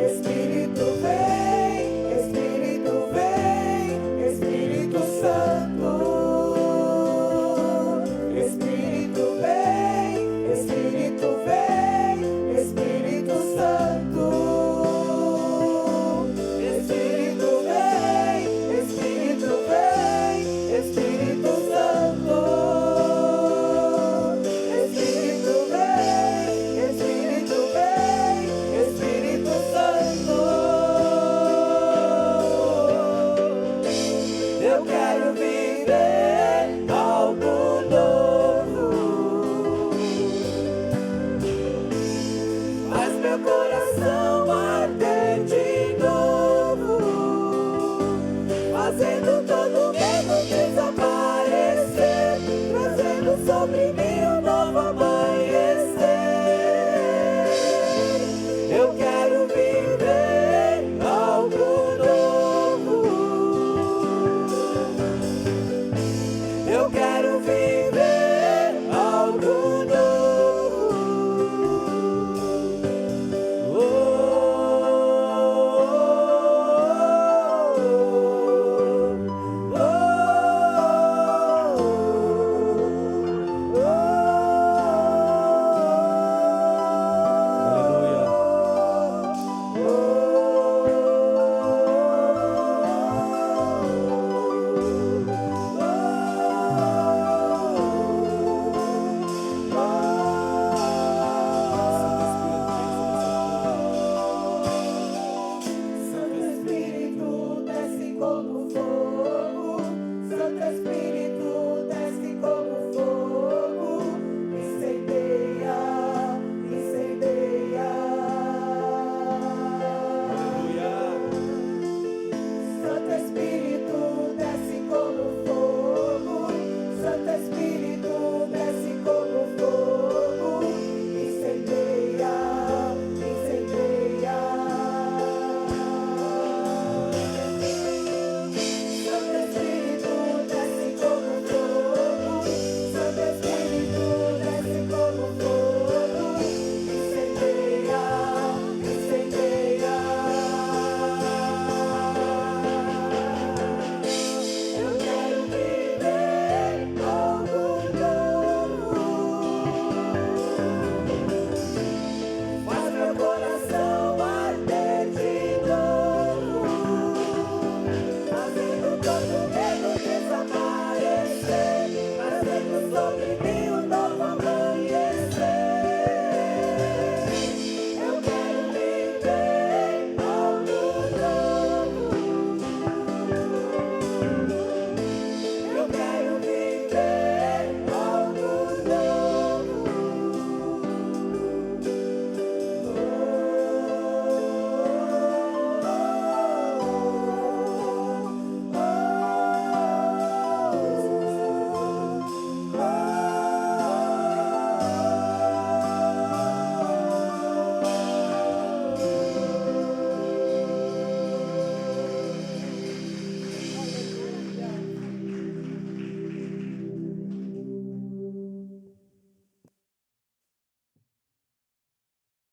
Espírito vem, Espírito vem, Espírito Santo. Espírito vem, Espírito vem, Espírito Santo.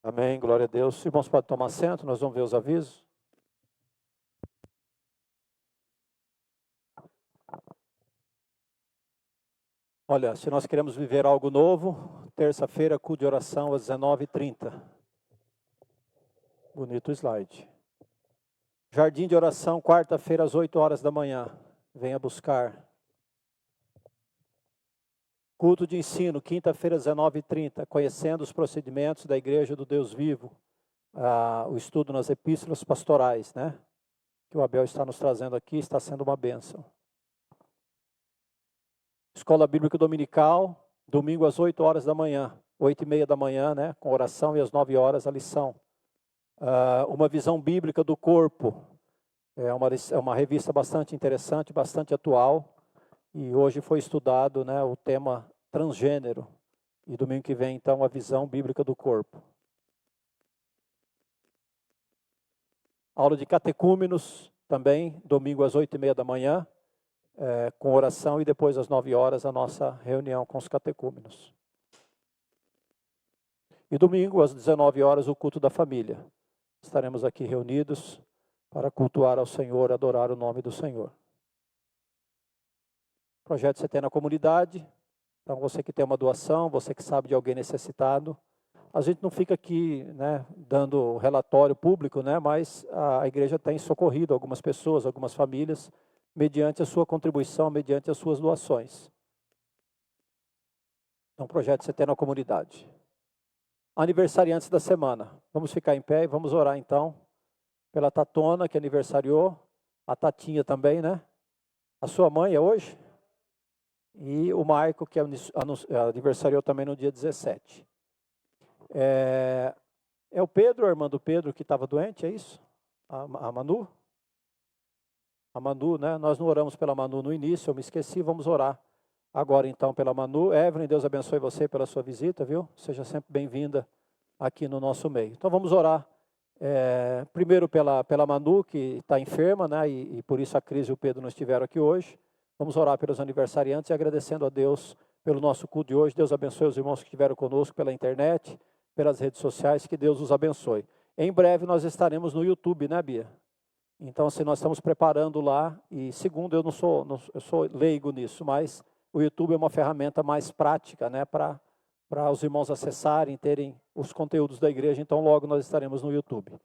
Amém, glória a Deus. Irmãos, podem tomar assento, nós vamos ver os avisos. Olha, se nós queremos viver algo novo, terça-feira, culto de oração às 19h30. Bonito slide. Jardim de oração, quarta-feira, às 8h da manhã. Venha buscar. Culto de ensino, quinta-feira, às 19h30. Conhecendo os procedimentos da Igreja do Deus Vivo. O estudo nas epístolas pastorais, né? Que o Abel está nos trazendo aqui, está sendo uma bênção. Escola Bíblica Dominical, domingo às 8h da manhã, 8h30 da manhã, né, com oração, e às 9h a lição. Uma visão bíblica do corpo, é uma revista bastante interessante, bastante atual, e hoje foi estudado, né, o tema transgênero, e domingo que vem, então, a visão bíblica do corpo. Aula de catecúmenos, também, domingo às 8h30 da manhã, com oração, e depois às 9h a nossa reunião com os catecúmenos. E domingo às 19h o culto da família. Estaremos aqui reunidos para cultuar ao Senhor, adorar o nome do Senhor. Projeto CT na comunidade. Então você que tem uma doação, você que sabe de alguém necessitado, a gente não fica aqui, né, dando relatório público, né, mas a igreja tem socorrido algumas pessoas, algumas famílias, mediante a sua contribuição, mediante as suas doações. É um projeto CT na comunidade. Aniversariantes da semana. Vamos ficar em pé e vamos orar então pela Tatona, que aniversariou, a Tatinha também, né? A sua mãe é hoje? E o Maico, que aniversariou também no dia 17. É o Pedro, a irmã do Pedro, que estava doente, é isso? A Manu? A Manu, né? Nós não oramos pela Manu no início, eu me esqueci, vamos orar agora então pela Manu. Evelyn, Deus abençoe você pela sua visita, viu? Seja sempre bem-vinda aqui no nosso meio. Então vamos orar primeiro pela Manu, que está enferma, né? E por isso a Cris e o Pedro não estiveram aqui hoje. Vamos orar pelos aniversariantes e agradecendo a Deus pelo nosso culto de hoje. Deus abençoe os irmãos que estiveram conosco pela internet, pelas redes sociais, que Deus os abençoe. Em breve nós estaremos no YouTube, né, Bia? Então, assim, nós estamos preparando lá, e segundo, eu sou leigo nisso, mas o YouTube é uma ferramenta mais prática, né, para os irmãos acessarem, terem os conteúdos da igreja, então logo nós estaremos no YouTube.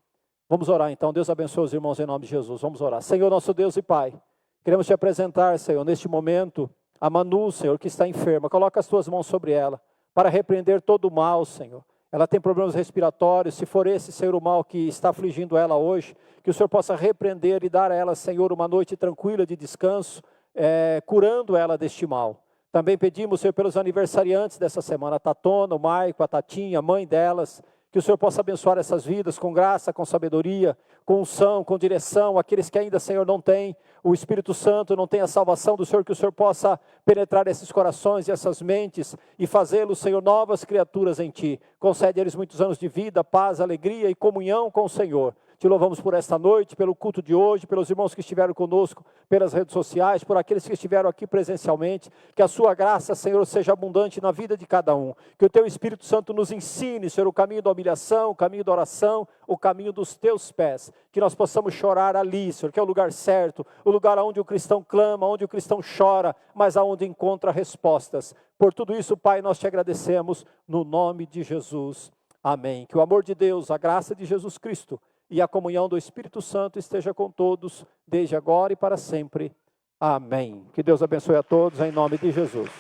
Vamos orar então, Deus abençoe os irmãos em nome de Jesus, vamos orar. Senhor, nosso Deus e Pai, queremos te apresentar, Senhor, neste momento, a Manu, Senhor, que está enferma, coloca as tuas mãos sobre ela, para repreender todo o mal, Senhor. Ela tem problemas respiratórios, se for esse, Senhor, o mal que está afligindo ela hoje, que o Senhor possa repreender e dar a ela, Senhor, uma noite tranquila de descanso, curando ela deste mal. Também pedimos, Senhor, pelos aniversariantes dessa semana, a Tatona, o Maico, a Tatinha, a mãe delas, que o Senhor possa abençoar essas vidas com graça, com sabedoria, com unção, com direção, aqueles que ainda, Senhor, não têm o Espírito Santo, não têm a salvação do Senhor, que o Senhor possa penetrar esses corações e essas mentes e fazê-los, Senhor, novas criaturas em Ti. Concede a eles muitos anos de vida, paz, alegria e comunhão com o Senhor. Te louvamos por esta noite, pelo culto de hoje, pelos irmãos que estiveram conosco pelas redes sociais, por aqueles que estiveram aqui presencialmente. Que a sua graça, Senhor, seja abundante na vida de cada um. Que o Teu Espírito Santo nos ensine, Senhor, o caminho da humilhação, o caminho da oração, o caminho dos Teus pés. Que nós possamos chorar ali, Senhor, que é o lugar certo, o lugar onde o cristão clama, onde o cristão chora, mas aonde encontra respostas. Por tudo isso, Pai, nós te agradecemos no nome de Jesus. Amém. Que o amor de Deus, a graça de Jesus Cristo e a comunhão do Espírito Santo esteja com todos, desde agora e para sempre. Amém. Que Deus abençoe a todos, em nome de Jesus.